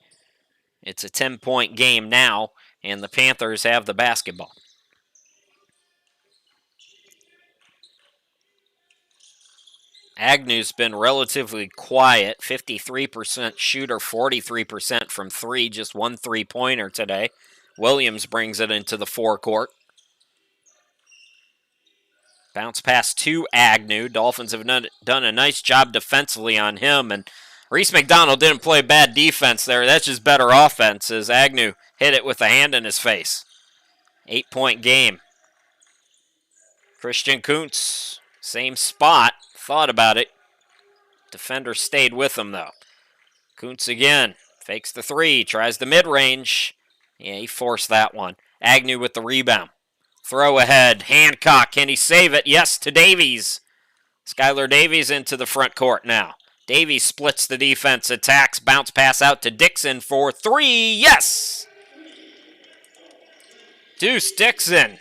Speaker 1: it's a 10-point game now, and the Panthers have the basketball. Agnew's been relatively quiet, 53% shooter, 43% from three, just one three-pointer today. Williams brings it into the forecourt. Bounce pass to Agnew. Dolphins have done a nice job defensively on him, and Reese McDonald didn't play bad defense there. That's just better offense as Agnew hit it with a hand in his face. 8-point game. Christian Kuntz, same spot. Thought about it. Defender stayed with him, though. Kuntz again. Fakes the three. Tries the mid-range. Yeah, he forced that one. Agnew with the rebound. Throw ahead. Hancock. Can he save it? Yes, to Davies. Skylar Davies into the front court now. Davies splits the defense. Attacks. Bounce pass out to Dixon for three. Yes! Deuce Dixon.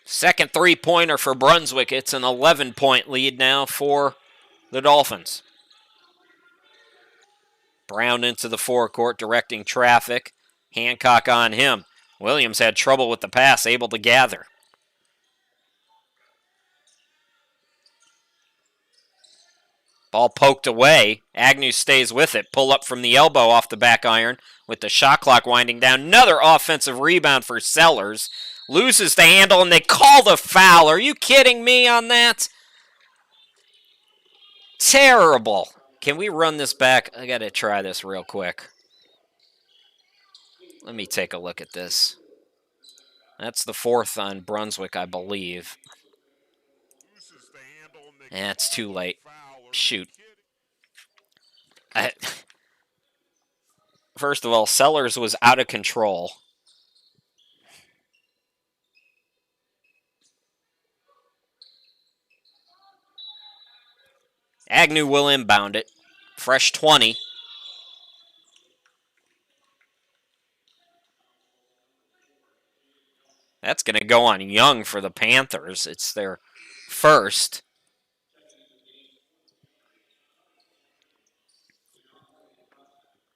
Speaker 1: Second three-pointer for Brunswick. It's an 11-point lead now for the Dolphins. Brown into the forecourt, directing traffic. Hancock on him. Williams had trouble with the pass, able to gather. Ball poked away. Agnew stays with it. Pull up from the elbow off the back iron with the shot clock winding down. Another offensive rebound for Sellers. Loses the handle, and they call the foul. Are you kidding me on that? Terrible. Can we run this back? I got to try this real quick. Let me take a look at this. That's the fourth on Brunswick, I believe. It's too late. Shoot. First of all, Sellers was out of control. Agnew will inbound it. Fresh 20. That's going to go on Young for the Panthers. It's their first.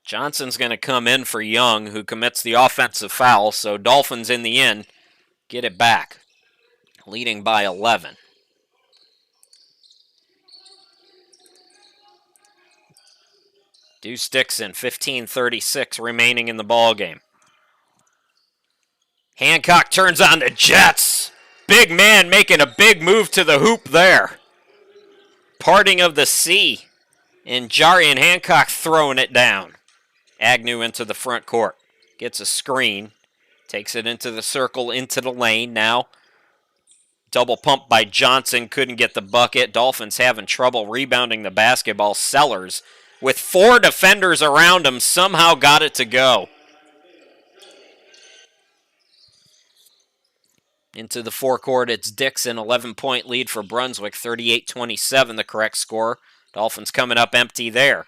Speaker 1: Johnson's going to come in for Young, who commits the offensive foul, so Dolphins in the end get it back, leading by 11. Deuce Dixon, 15:36 remaining in the ball game. Hancock turns on the Jets. Big man making a big move to the hoop there. Parting of the sea. And Jarian Hancock throwing it down. Agnew into the front court. Gets a screen. Takes it into the circle, into the lane. Now, double pump by Johnson. Couldn't get the bucket. Dolphins having trouble rebounding the basketball. Sellers, with four defenders around him, somehow got it to go. Into the forecourt, it's Dixon, 11-point lead for Brunswick, 38-27 the correct score. Dolphins coming up empty there.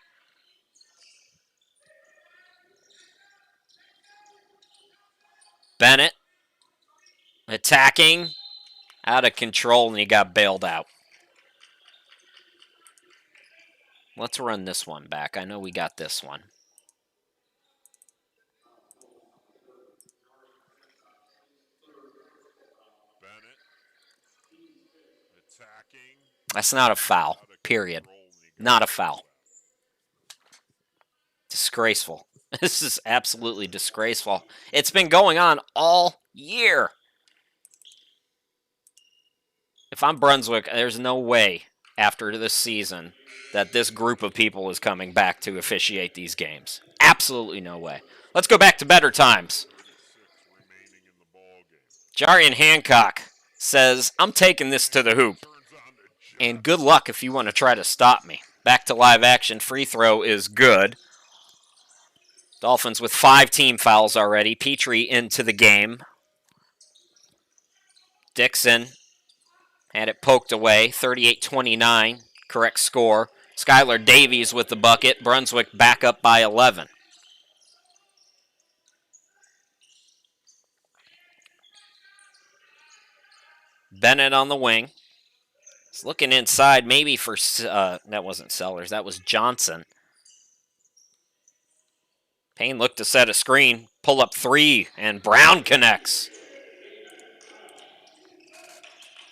Speaker 1: Bennett attacking, out of control, and he got bailed out. Let's run this one back. I know we got this one. That's not a foul, period. Not a foul. Disgraceful. This is absolutely disgraceful. It's been going on all year. If I'm Brunswick, there's no way after this season that this group of people is coming back to officiate these games. Absolutely no way. Let's go back to better times. Jarian Hancock says, I'm taking this to the hoop. And good luck if you want to try to stop me. Back to live action. Free throw is good. Dolphins with 5 team fouls already. Petrie into the game. Dixon had it poked away. 38-29. Correct score. Skylar Davies with the bucket. Brunswick back up by 11. Bennett on the wing. He's looking inside maybe for, that wasn't Sellers, that was Johnson. Payne looked to set a screen, pull up 3, and Brown connects.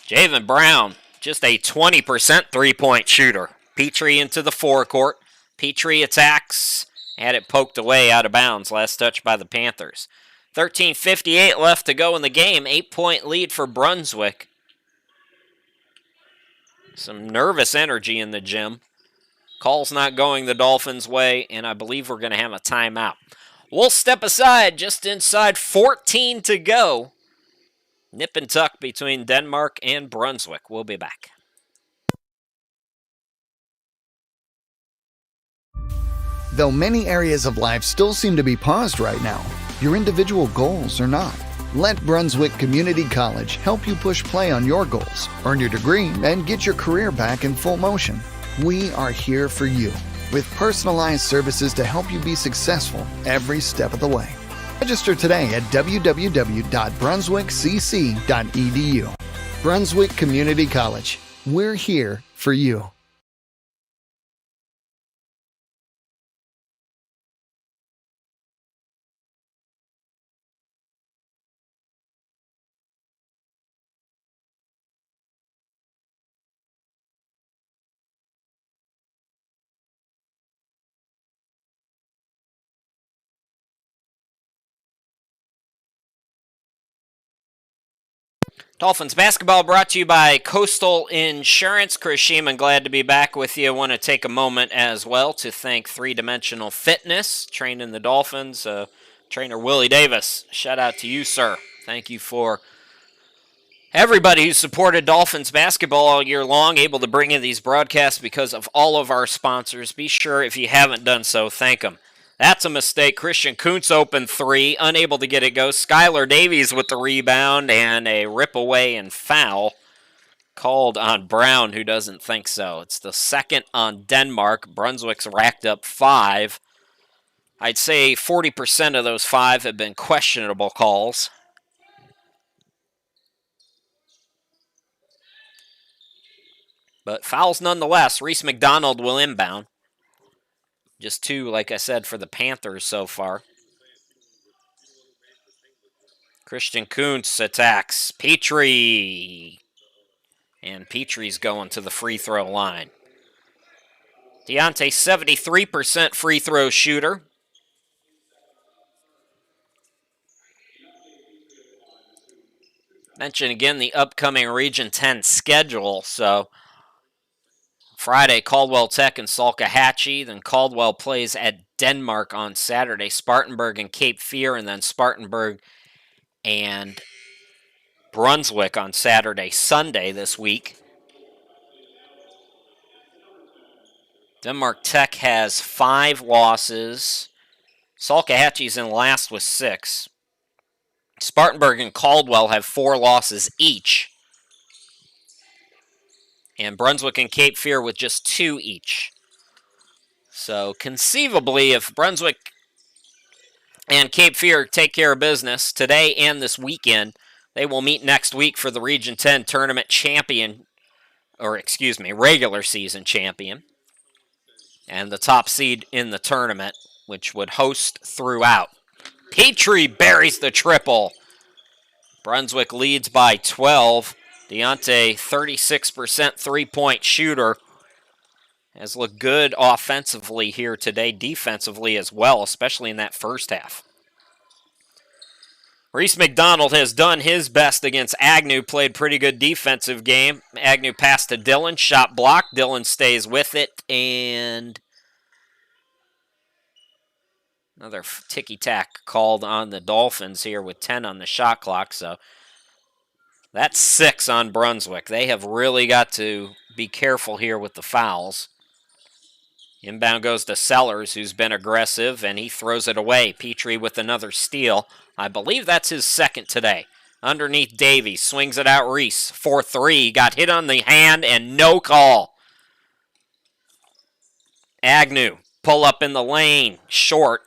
Speaker 1: Javen Brown, just a 20% three-point shooter. Petrie into the forecourt. Petrie attacks, had it poked away out of bounds, last touch by the Panthers. 13:58 left to go in the game, 8-point lead for Brunswick. Some nervous energy in the gym. Call's not going the Dolphins' way, and I believe we're going to have a timeout. We'll step aside just inside 14 to go. Nip and tuck between Denmark and Brunswick. We'll be back.
Speaker 3: Though many areas of life still seem to be paused right now, your individual goals are not. Let Brunswick Community College help you push play on your goals, earn your degree, and get your career back in full motion. We are here for you, with personalized services to help you be successful every step of the way. Register today at www.brunswickcc.edu. Brunswick Community College. We're here for you.
Speaker 1: Dolphins basketball brought to you by Coastal Insurance. Chris Sheeman, glad to be back with you. I want to take a moment as well to thank 3Dimensional Fitness, training the Dolphins. Trainer Willie Davis, shout out to you, sir. Thank you for everybody who supported Dolphins basketball all year long, able to bring in these broadcasts because of all of our sponsors. Be sure, if you haven't done so, thank them. That's a mistake. Christian Kuntz open 3, unable to get it go. Skylar Davies with the rebound and a rip away and foul called on Brown, who doesn't think so. It's the second on Denmark. Brunswick's racked up 5. I'd say 40% of those 5 have been questionable calls. But fouls nonetheless. Reese McDonald will inbound. Just 2, like I said, for the Panthers so far. Christian Kuntz attacks Petrie. And Petrie's going to the free throw line. Deontay, 73% free throw shooter. Mention again the upcoming Region 10 schedule, so Friday, Caldwell Tech and Salkehatchie. Then Caldwell plays at Denmark on Saturday. Spartanburg and Cape Fear, and then Spartanburg and Brunswick on Saturday. Sunday this week. Denmark Tech has 5 losses. Salkehatchie's in last with 6. Spartanburg and Caldwell have 4 losses each. And Brunswick and Cape Fear with just 2 each. So conceivably, if Brunswick And Cape Fear take care of business today and this weekend. They will meet next week for the Region 10 tournament champion, or excuse me, regular season champion, and the top seed in the tournament, which would host throughout. Petrie buries the triple. Brunswick leads by 12. Deontay, 36% three-point shooter, has looked good offensively here today, defensively as well, especially in that first half. Reese McDonald has done his best against Agnew, played pretty good defensive game. Agnew passed to Dillon, shot blocked. Dillon stays with it, and another ticky-tack called on the Dolphins here with 10 on the shot clock, so that's 6 on Brunswick. They have really got to be careful here with the fouls. Inbound goes to Sellers, who's been aggressive, and he throws it away. Petrie with another steal. I believe that's his second today. Underneath Davies, swings it out Reese. 4-3, got hit on the hand and no call. Agnew, pull up in the lane, short.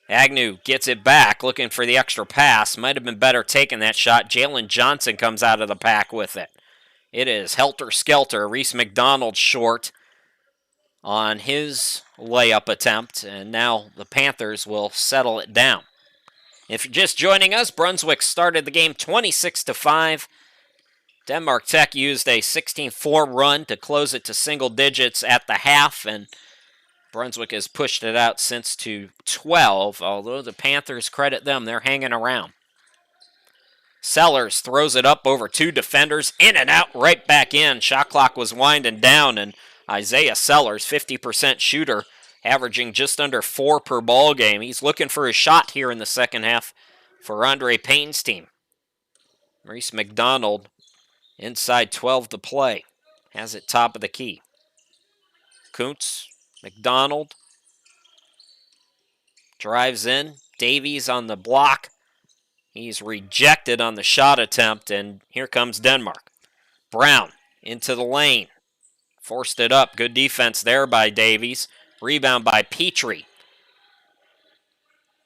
Speaker 1: Agnew gets it back, looking for the extra pass. Might have been better taking that shot. Jalen Johnson comes out of the pack with it. It is helter-skelter. Reese McDonald short on his layup attempt, and now the Panthers will settle it down. If you're just joining us, Brunswick started the game 26-5. Denmark Tech used a 16-4 run to close it to single digits at the half, and Brunswick has pushed it out since to 12, although the Panthers, credit them, they're hanging around. Sellers throws it up over 2 defenders, in and out, right back in. Shot clock was winding down, and Isaiah Sellers, 50% shooter, averaging just under 4 per ball game. He's looking for a shot here in the second half for Andre Payne's team. Reese McDonald, inside 12 to play, has it top of the key. Kuntz, McDonald, drives in. Davies on the block. He's rejected on the shot attempt, and here comes Denmark. Brown into the lane. Forced it up. Good defense there by Davies. Rebound by Petrie.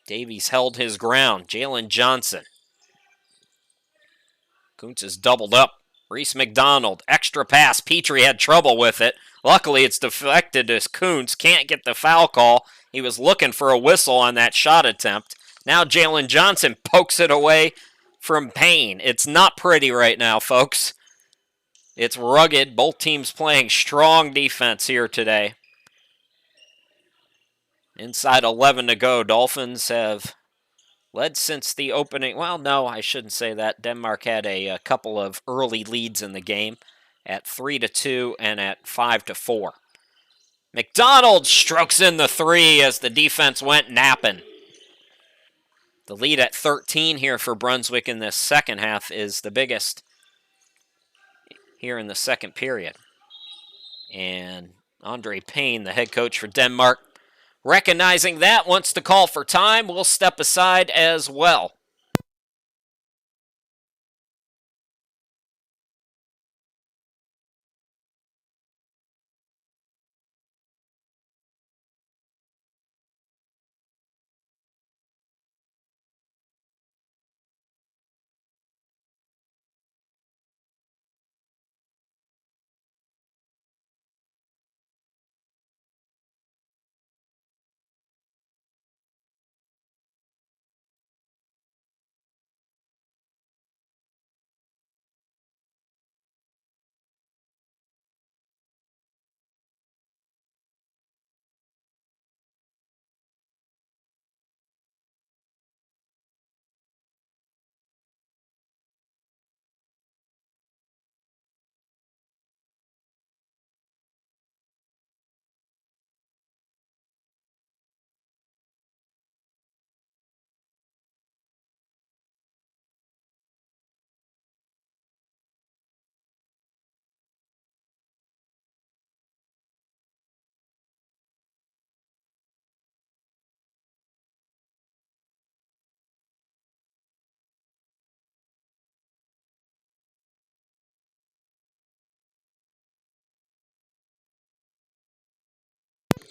Speaker 1: Davies held his ground. Jalen Johnson. Kuntz is doubled up. Reese McDonald. Extra pass. Petrie had trouble with it. Luckily, it's deflected as Kuntz can't get the foul call. He was looking for a whistle on that shot attempt. Now Jalen Johnson pokes it away from Payne. It's not pretty right now, folks. It's rugged. Both teams playing strong defense here today. Inside 11 to go. Dolphins have led since the opening. Well, no, I shouldn't say that. Denmark had a couple of early leads in the game at 3-2 and at 5-4. McDonald strokes in the 3 as the defense went napping. The lead at 13 here for Brunswick in this second half is the biggest here in the second period. And Andre Payne, the head coach for Denmark, recognizing that, wants to call for time, will step aside as well.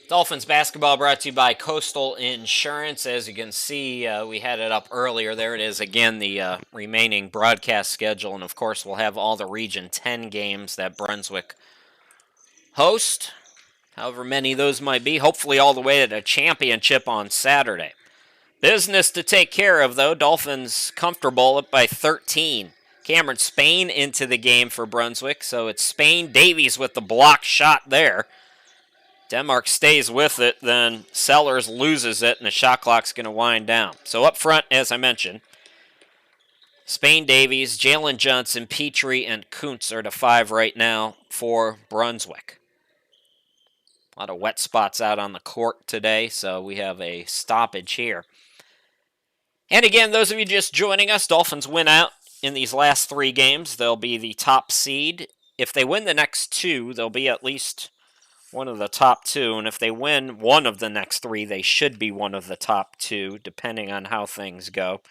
Speaker 1: Dolphins basketball brought to you by Coastal Insurance. As you can see, we had it up earlier. There it is again, the remaining broadcast schedule. And, of course, we'll have all the Region 10 games that Brunswick host, however many those might be, hopefully all the way to the championship on Saturday. Business to take care of, though. Dolphins comfortable up by 13. Cameron Spain into the game for Brunswick, so it's Spain. Davies with the block shot there. Denmark stays with it, then Sellers loses it, and the shot clock's going to wind down. So up front, as I mentioned, Spain, Davies, Jalen Johnson, Petrie, and Kuntz are the 5 right now for Brunswick. A lot of wet spots out on the court today, so we have a stoppage here. And again, those of you just joining us, Dolphins win out in these last 3 games. They'll be the top seed. If they win the next 2, they'll be at least one of the top 2, and if they win one of the next 3, they should be one of the top 2, depending on how things go.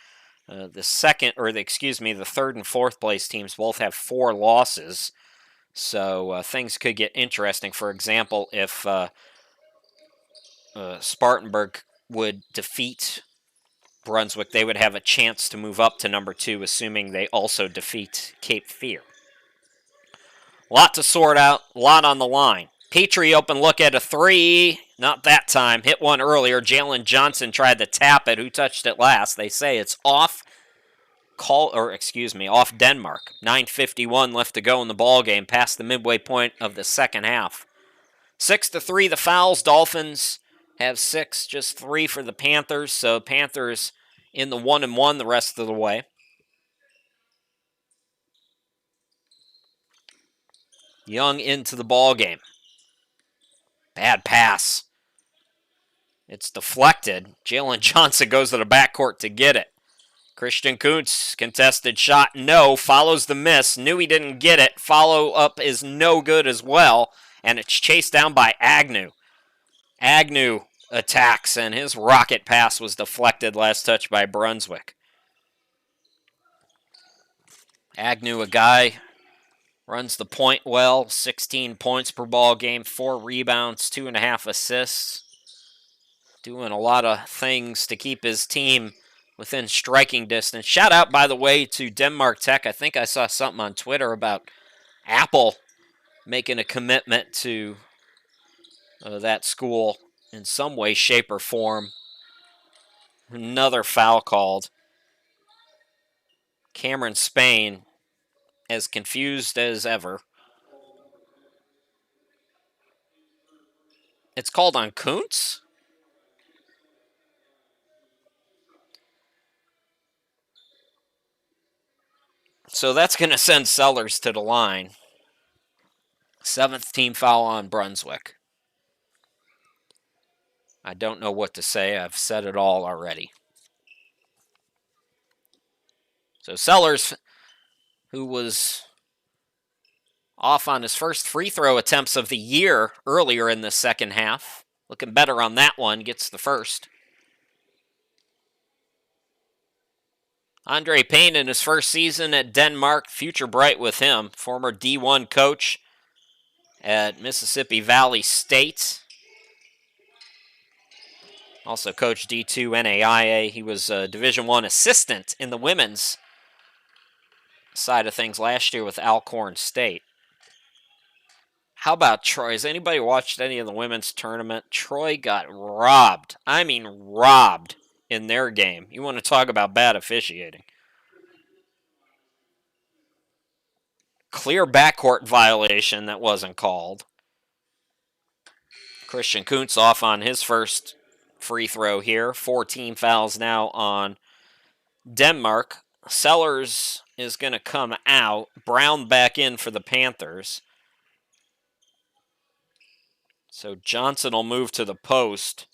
Speaker 1: The third and fourth place teams both have 4 losses, so things could get interesting. For example, if Spartanburg would defeat Brunswick, they would have a chance to move up to number 2, assuming they also defeat Cape Fear. A lot to sort out, a lot on the line. Petrie open look at a 3. Not that time. Hit one earlier. Jalen Johnson tried to tap it. Who touched it last? They say it's off off Denmark. 9:51 left to go in the ball game, past the midway point of the second half. 6-3 the fouls. Dolphins have 6, just 3 for the Panthers. So Panthers in the 1-1 the rest of the way. Young into the ball game. Bad pass. It's deflected. Jalen Johnson goes to the backcourt to get it. Christian Kuntz, contested shot, no. Follows the miss. Knew he didn't get it. Follow-up is no good as well. And it's chased down by Agnew. Agnew attacks, and his rocket pass was deflected. Last touch by Brunswick. Agnew, a guy, runs the point well. 16 points per ball game, 4 rebounds, 2.5 assists. Doing a lot of things to keep his team within striking distance. Shout out, by the way, to Denmark Tech. I think I saw something on Twitter about Apple making a commitment to that school in some way, shape, or form. Another foul called. Cameron Spain, as confused as ever. It's called on Kuntz? So that's going to send Sellers to the line. 7th team foul on Brunswick. I don't know what to say. I've said it all already. So Sellers, who was off on his first free throw attempts of the year earlier in the second half, looking better on that one, gets the first. Andre Payne in his first season at Denmark, future bright with him. Former D1 coach at Mississippi Valley State. Also coached D2 NAIA. He was a Division I assistant in the women's side of things last year with Alcorn State. How about Troy? Has anybody watched any of the women's tournament? Troy got robbed. I mean robbed in their game. You want to talk about bad officiating. Clear backcourt violation that wasn't called. Christian Kuntz off on his first free throw here. 4 team fouls now on Denmark. Sellers is going to come out. Brown back in for the Panthers. So Johnson will move to the post.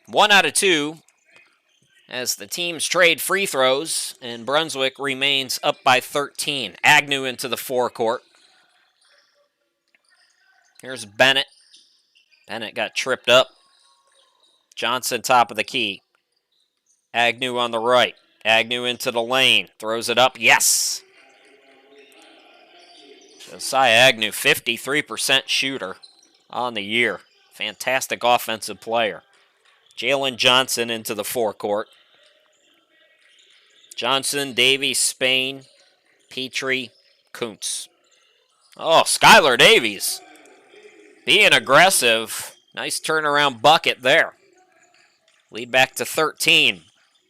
Speaker 1: 1 out of 2 as the teams trade free throws, and Brunswick remains up by 13. Agnew into the forecourt. Here's Bennett. Bennett got tripped up. Johnson top of the key. Agnew on the right. Agnew into the lane. Throws it up. Yes! Josiah Agnew, 53% shooter on the year. Fantastic offensive player. Jalen Johnson into the forecourt. Johnson, Davies, Spain, Petrie, Kuntz. Oh, Skylar Davies being aggressive. Nice turnaround bucket there. Lead back to 13.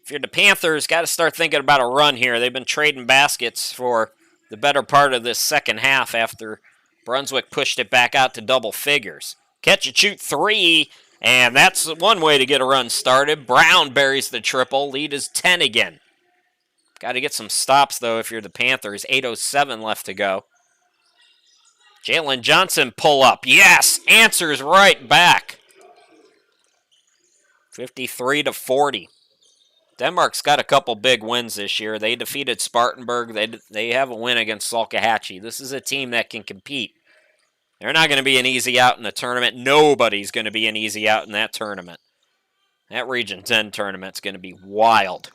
Speaker 1: If you're the Panthers, got to start thinking about a run here. They've been trading baskets for the better part of this second half after Brunswick pushed it back out to double figures. Catch and shoot three, and that's one way to get a run started. Brown buries the triple. Lead is 10 again. Got to get some stops, though, if you're the Panthers. 8:07 left to go. Jalen Johnson pull up. Yes, answers right back. 53-40. Denmark's got a couple big wins this year. They defeated Spartanburg. They have a win against Salkehatchie. This is a team that can compete. They're not going to be an easy out in the tournament. Nobody's going to be an easy out in that tournament. That Region 10 tournament's going to be wild.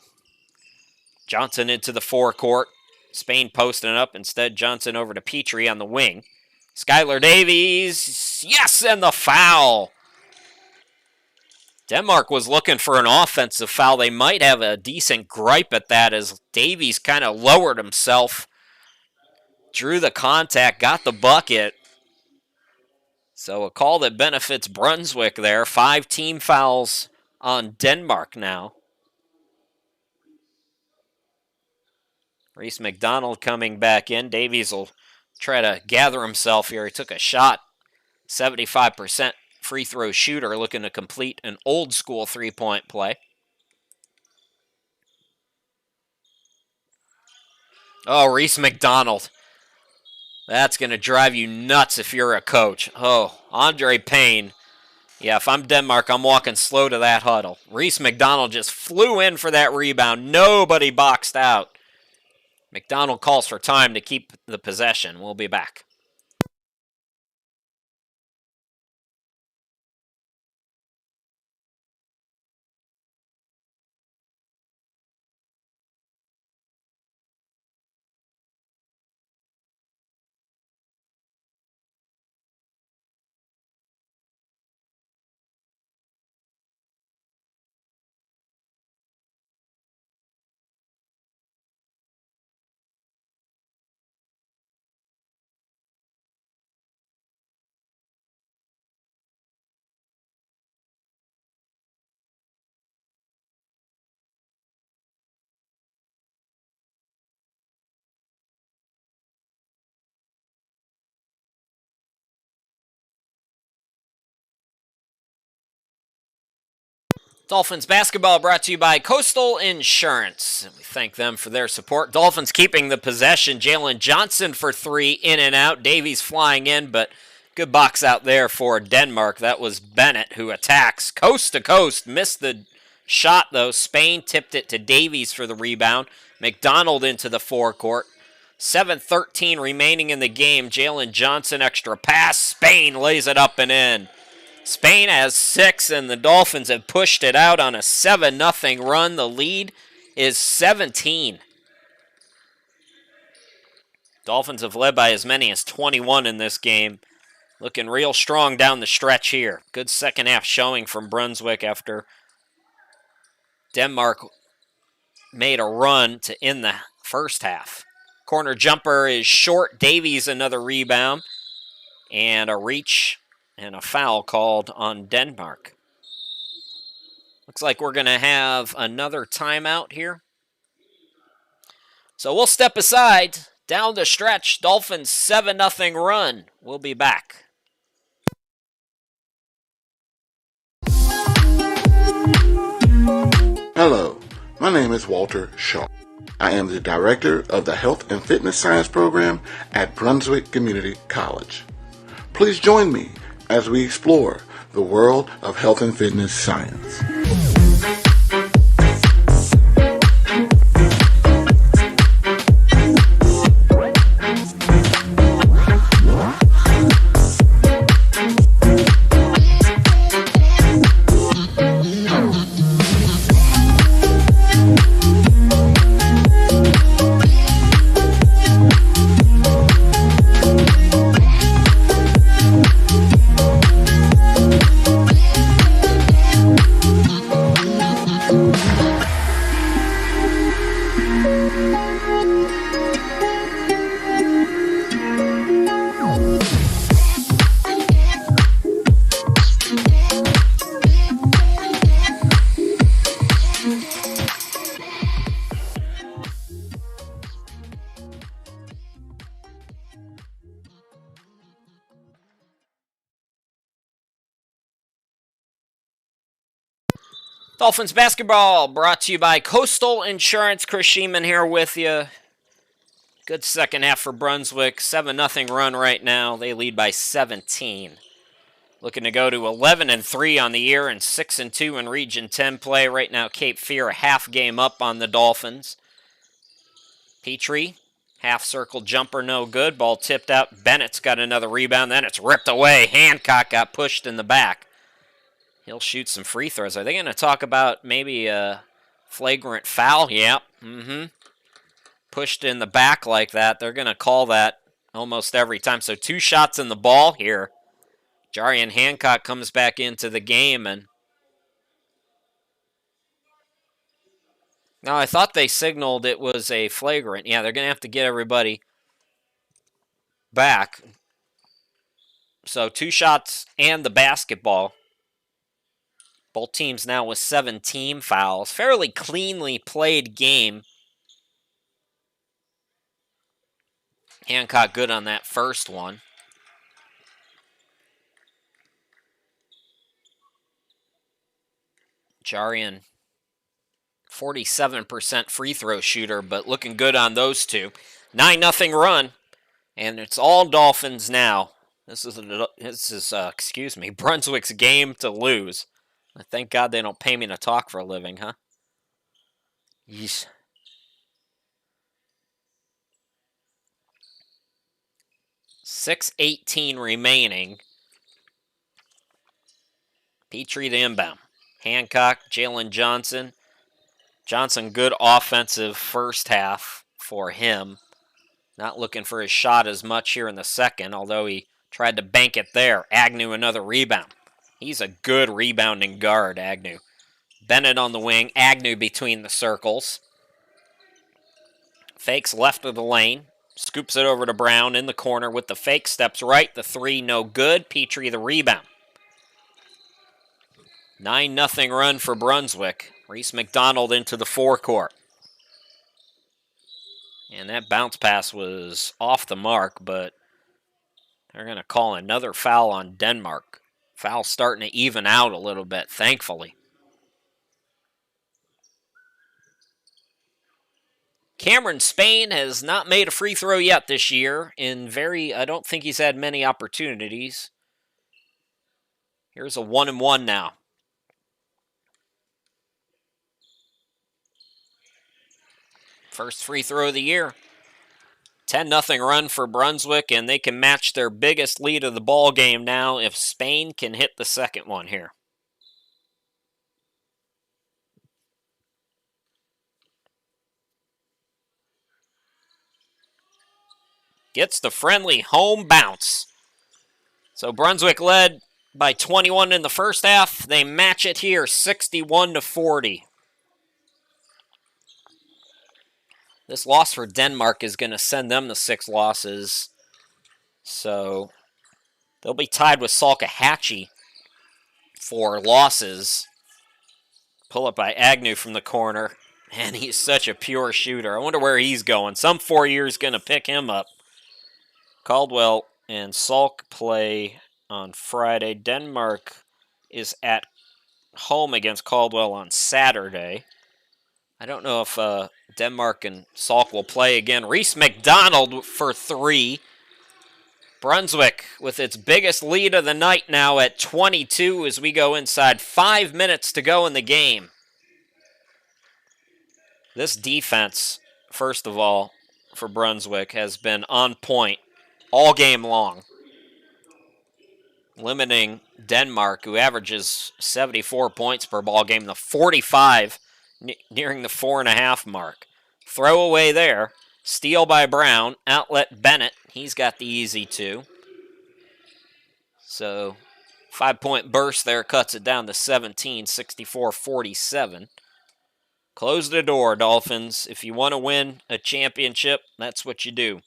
Speaker 1: Johnson into the forecourt. Spain posting up. Instead, Johnson over to Petrie on the wing. Skylar Davies. Yes, and the foul. Denmark was looking for an offensive foul. They might have a decent gripe at that as Davies kind of lowered himself. Drew the contact, got the bucket. So a call that benefits Brunswick there. 5 team fouls on Denmark now. Reese McDonald coming back in. Davies will try to gather himself here. He took a shot. 75% free throw shooter looking to complete an old school three-point play. Oh, Reese McDonald. That's going to drive you nuts if you're a coach. Oh, Andre Payne. Yeah, if I'm Denmark, I'm walking slow to that huddle. Reese McDonald just flew in for that rebound. Nobody boxed out. McDonald calls for time to keep the possession. We'll be back. Dolphins basketball brought to you by Coastal Insurance. We thank them for their support. Dolphins keeping the possession. Jalen Johnson for 3, in and out. Davies flying in, but good box out there for Denmark. That was Bennett who attacks coast to coast. Missed the shot, though. Spain tipped it to Davies for the rebound. McDonald into the forecourt. 7:13 remaining in the game. Jalen Johnson extra pass. Spain lays it up and in. Spain has 6, and the Dolphins have pushed it out on a 7-0 run. The lead is 17. Dolphins have led by as many as 21 in this game. Looking real strong down the stretch here. Good second half showing from Brunswick after Denmark made a run to end the first half. Corner jumper is short. Davies another rebound. And a reach and a foul called on Denmark. Looks like we're going to have another timeout here. So we'll step aside. Down the stretch, Dolphins 7-0 run. We'll be back.
Speaker 2: Hello, my name is Walter Shaw. I am the Director of the Health and Fitness Science Program at Brunswick Community College. Please join me as we explore the world of health and fitness science.
Speaker 1: Dolphins basketball brought to you by Coastal Insurance. Chris Sheeman here with you. Good second half for Brunswick. 7-0 run right now. They lead by 17. Looking to go to 11-3 on the year and 6-2 in Region 10 play. Right now, Cape Fear a half game up on the Dolphins. Petrie, half circle jumper, no good. Ball tipped out. Bennett's got another rebound. Then it's ripped away. Hancock got pushed in the back. He'll shoot some free throws. Are they going to talk about maybe a flagrant foul? Yep. Pushed in the back like that. They're going to call that almost every time. So 2 shots in the ball here. Jarian Hancock comes back into the game. And now I thought they signaled it was a flagrant. Yeah, they're going to have to get everybody back. So 2 shots and the basketball. Both teams now with 7 team fouls. Fairly cleanly played game. Hancock good on that first one. Jarian, 47% free throw shooter, but looking good on those two. 9-0 run, and it's all Dolphins now. This is Brunswick's game to lose. Thank God they don't pay me to talk for a living, huh? Yeesh. 6:18 remaining. Petrie to inbound. Hancock, Jalen Johnson. Johnson, good offensive first half for him. Not looking for his shot as much here in the second, although he tried to bank it there. Agnew, another rebound. He's a good rebounding guard, Agnew. Bennett on the wing, Agnew between the circles. Fakes left of the lane. Scoops it over to Brown in the corner with the fake. Steps right. The 3 no good. Petrie the rebound. 9-0 run for Brunswick. Reese McDonald into the forecourt. And that bounce pass was off the mark, but they're going to call another foul on Denmark. Foul starting to even out a little bit, thankfully. Cameron Spain has not made a free throw yet this year. I don't think he's had many opportunities. Here's a 1-1 now. First free throw of the year. 10-0 run for Brunswick, and they can match their biggest lead of the ball game now if Spain can hit the second one here. Gets the friendly home bounce. So Brunswick led by 21 in the first half. They match it here, 61-40. This loss for Denmark is going to send them to 6 losses. So they'll be tied with Salkehatchie for losses. Pull up by Agnew from the corner. And he's such a pure shooter. I wonder where he's going. Some 4 years going to pick him up. Caldwell and Salk play on Friday. Denmark is at home against Caldwell on Saturday. I don't know if Denmark and Salk will play again. Reese McDonald for 3. Brunswick with its biggest lead of the night now at 22 as we go inside 5 minutes to go in the game. This defense, first of all, for Brunswick has been on point all game long, limiting Denmark, who averages 74 points per ball game, to 45, nearing the 4.5 mark. Throwaway there. Steal by Brown. Outlet Bennett. He's got the easy 2. So 5-point burst there cuts it down to 17, 64-47. Close the door, Dolphins. If you want to win a championship, that's what you do.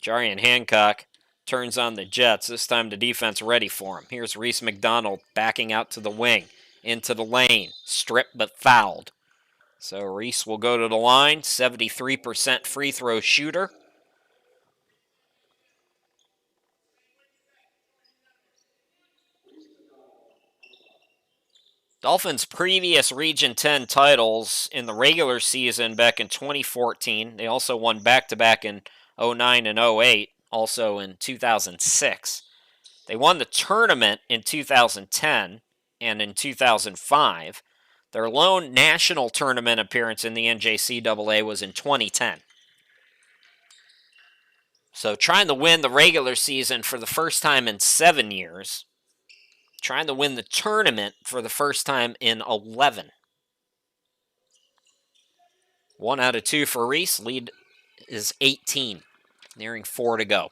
Speaker 1: Jarian Hancock turns on the Jets. This time the defense ready for him. Here's Reese McDonald backing out to the wing. Into the lane. Stripped but fouled. So Reese will go to the line. 73% free throw shooter. Dolphins' previous Region 10 titles in the regular season back in 2014. They also won back-to-back in 09 and 08, also in 2006. They won the tournament in 2010 and in 2005. Their lone national tournament appearance in the NJCAA was in 2010. So trying to win the regular season for the first time in 7 years. Trying to win the tournament for the first time in 11. 1 out of 2 for Reese. Lead is 18. Nearing 4 to go.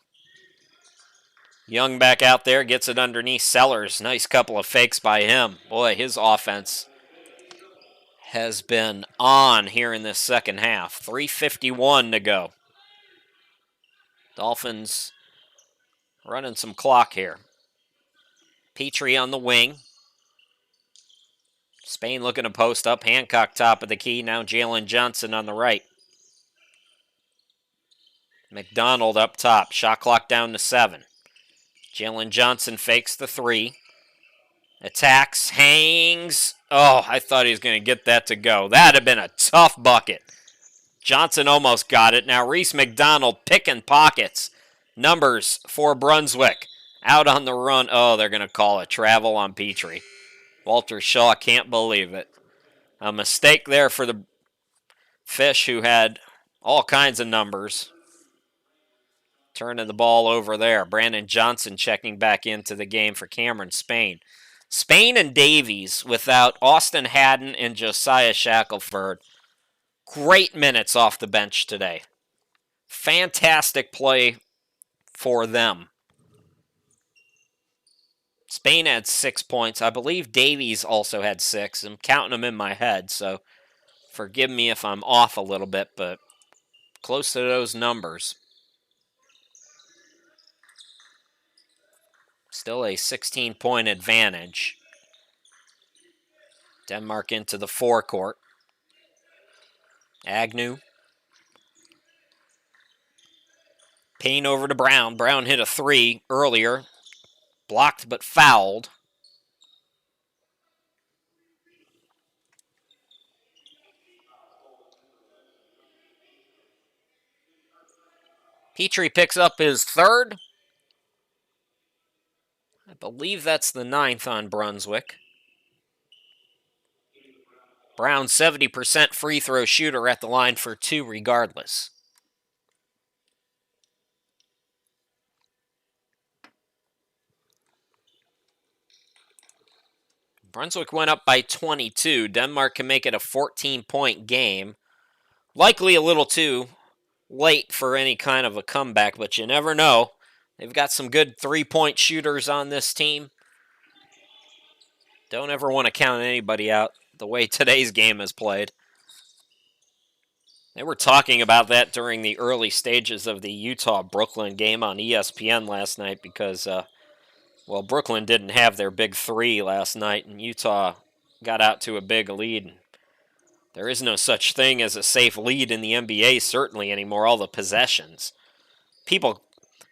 Speaker 1: Young back out there, gets it underneath Sellers. Nice couple of fakes by him. Boy, his offense has been on here in this second half. 3:51 to go. Dolphins running some clock here. Petrie on the wing. Spain looking to post up. Hancock top of the key. Now Jalen Johnson on the right. McDonald up top. Shot clock down to 7. Jalen Johnson fakes the 3. Attacks. Hangs. Oh, I thought he was going to get that to go. That'd have been a tough bucket. Johnson almost got it. Now Reese McDonald picking pockets. Numbers for Brunswick. Out on the run. Oh, they're going to call it travel on Petrie. Walter Shaw can't believe it. A mistake there for the Fish, who had all kinds of numbers. Turning the ball over there. Brandon Johnson checking back into the game for Cameron Spain. Spain and Davies without Austin Haddon and Josiah Shackelford. Great minutes off the bench today. Fantastic play for them. Spain had 6 points. I believe Davies also had 6. I'm counting them in my head, so forgive me if I'm off a little bit, but close to those numbers. Still a 16-point advantage. Denmark into the forecourt. Agnew. Payne over to Brown. Brown hit a 3 earlier. Blocked but fouled. Petrie picks up his 3rd. I believe that's the 9th on Brunswick. Brown, 70% free throw shooter at the line for 2 regardless. Brunswick went up by 22. Denmark can make it a 14-point game. Likely a little too late for any kind of a comeback, but you never know. They've got some good 3-point shooters on this team. Don't ever want to count anybody out the way today's game is played. They were talking about that during the early stages of the Utah-Brooklyn game on ESPN last night because, Brooklyn didn't have their big 3 last night, and Utah got out to a big lead. There is no such thing as a safe lead in the NBA, certainly anymore, all the possessions. People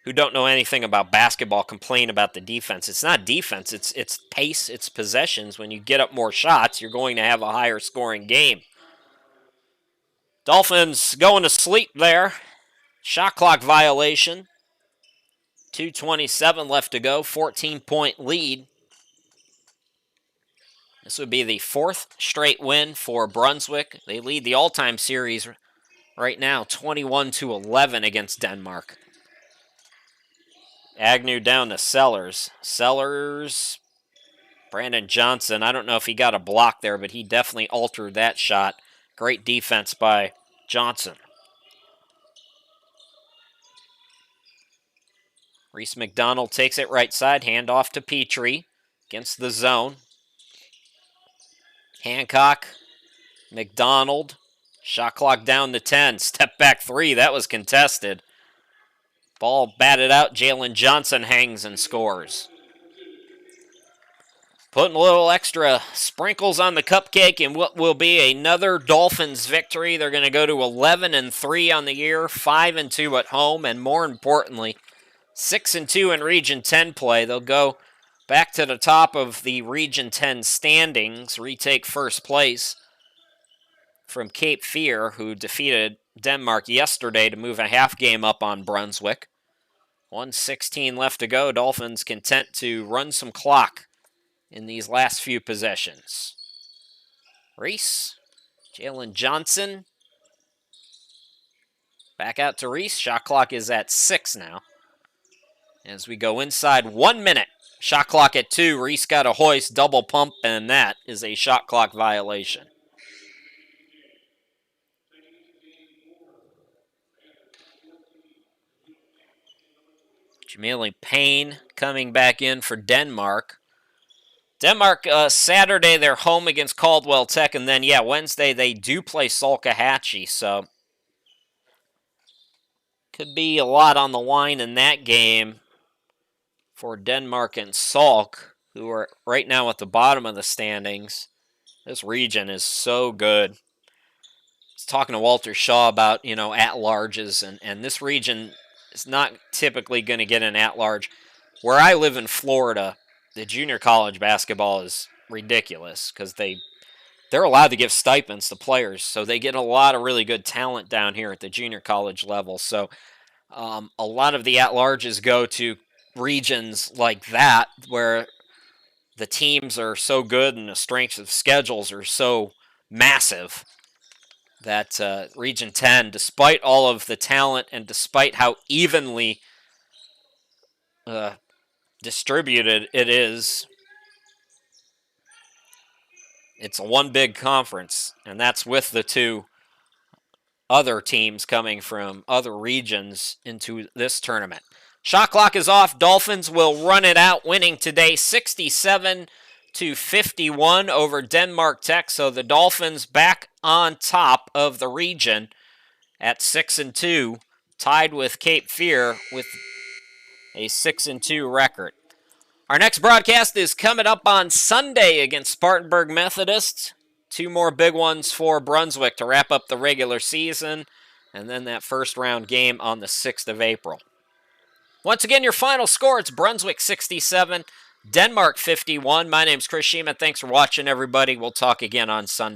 Speaker 1: who don't know anything about basketball complain about the defense. It's not defense, it's pace, it's possessions. When you get up more shots, you're going to have a higher scoring game. Dolphins going to sleep there. Shot clock violation. 2:27 left to go, 14-point lead. This would be the 4th straight win for Brunswick. They lead the all-time series right now, 21-11 against Denmark. Agnew down to Sellers. Sellers, Brandon Johnson. I don't know if he got a block there, but he definitely altered that shot. Great defense by Johnson. Reese McDonald takes it right side. Handoff to Petrie against the zone. Hancock, McDonald. Shot clock down to 10. Step back 3. That was contested. Ball batted out. Jalen Johnson hangs and scores. Putting a little extra sprinkles on the cupcake in what will be another Dolphins victory. They're going to go to 11-3 on the year, 5-2 at home, and more importantly, 6-2 in Region 10 play. They'll go back to the top of the Region 10 standings, retake first place from Cape Fear, who defeated Denmark yesterday to move a half game up on Brunswick. 1:16 left to go. Dolphins content to run some clock in these last few possessions. Reese, Jalen Johnson. Back out to Reese. Shot clock is at 6 now. As we go inside 1 minute. Shot clock at 2. Reese got a hoist, double pump, and that is a shot clock violation. Jamili Payne coming back in for Denmark. Denmark, Saturday, they're home against Caldwell Tech, and then, Wednesday they do play Salkehatchie, so could be a lot on the line in that game for Denmark and Salk, who are right now at the bottom of the standings. This region is so good. I was talking to Walter Shaw about, at-larges, and this region is not typically going to get an at-large. Where I live in Florida, the junior college basketball is ridiculous because they're allowed to give stipends to players, so they get a lot of really good talent down here at the junior college level. So a lot of the at-larges go to regions like that where the teams are so good and the strengths of schedules are so massive that Region 10, despite all of the talent and despite how evenly distributed it is, it's a one big conference, and that's with the two other teams coming from other regions into this tournament. Shot clock is off. Dolphins will run it out, winning today 67-51 over Denmark Tech. So the Dolphins back on top of the region at 6-2, tied with Cape Fear with a 6-2 record. Our next broadcast is coming up on Sunday against Spartanburg Methodist. 2 more big ones for Brunswick to wrap up the regular season, and then that first round game on the 6th of April. Once again, your final score, it's Brunswick 67, Denmark 51. My name's Chris Sheeman. Thanks for watching, everybody. We'll talk again on Sunday.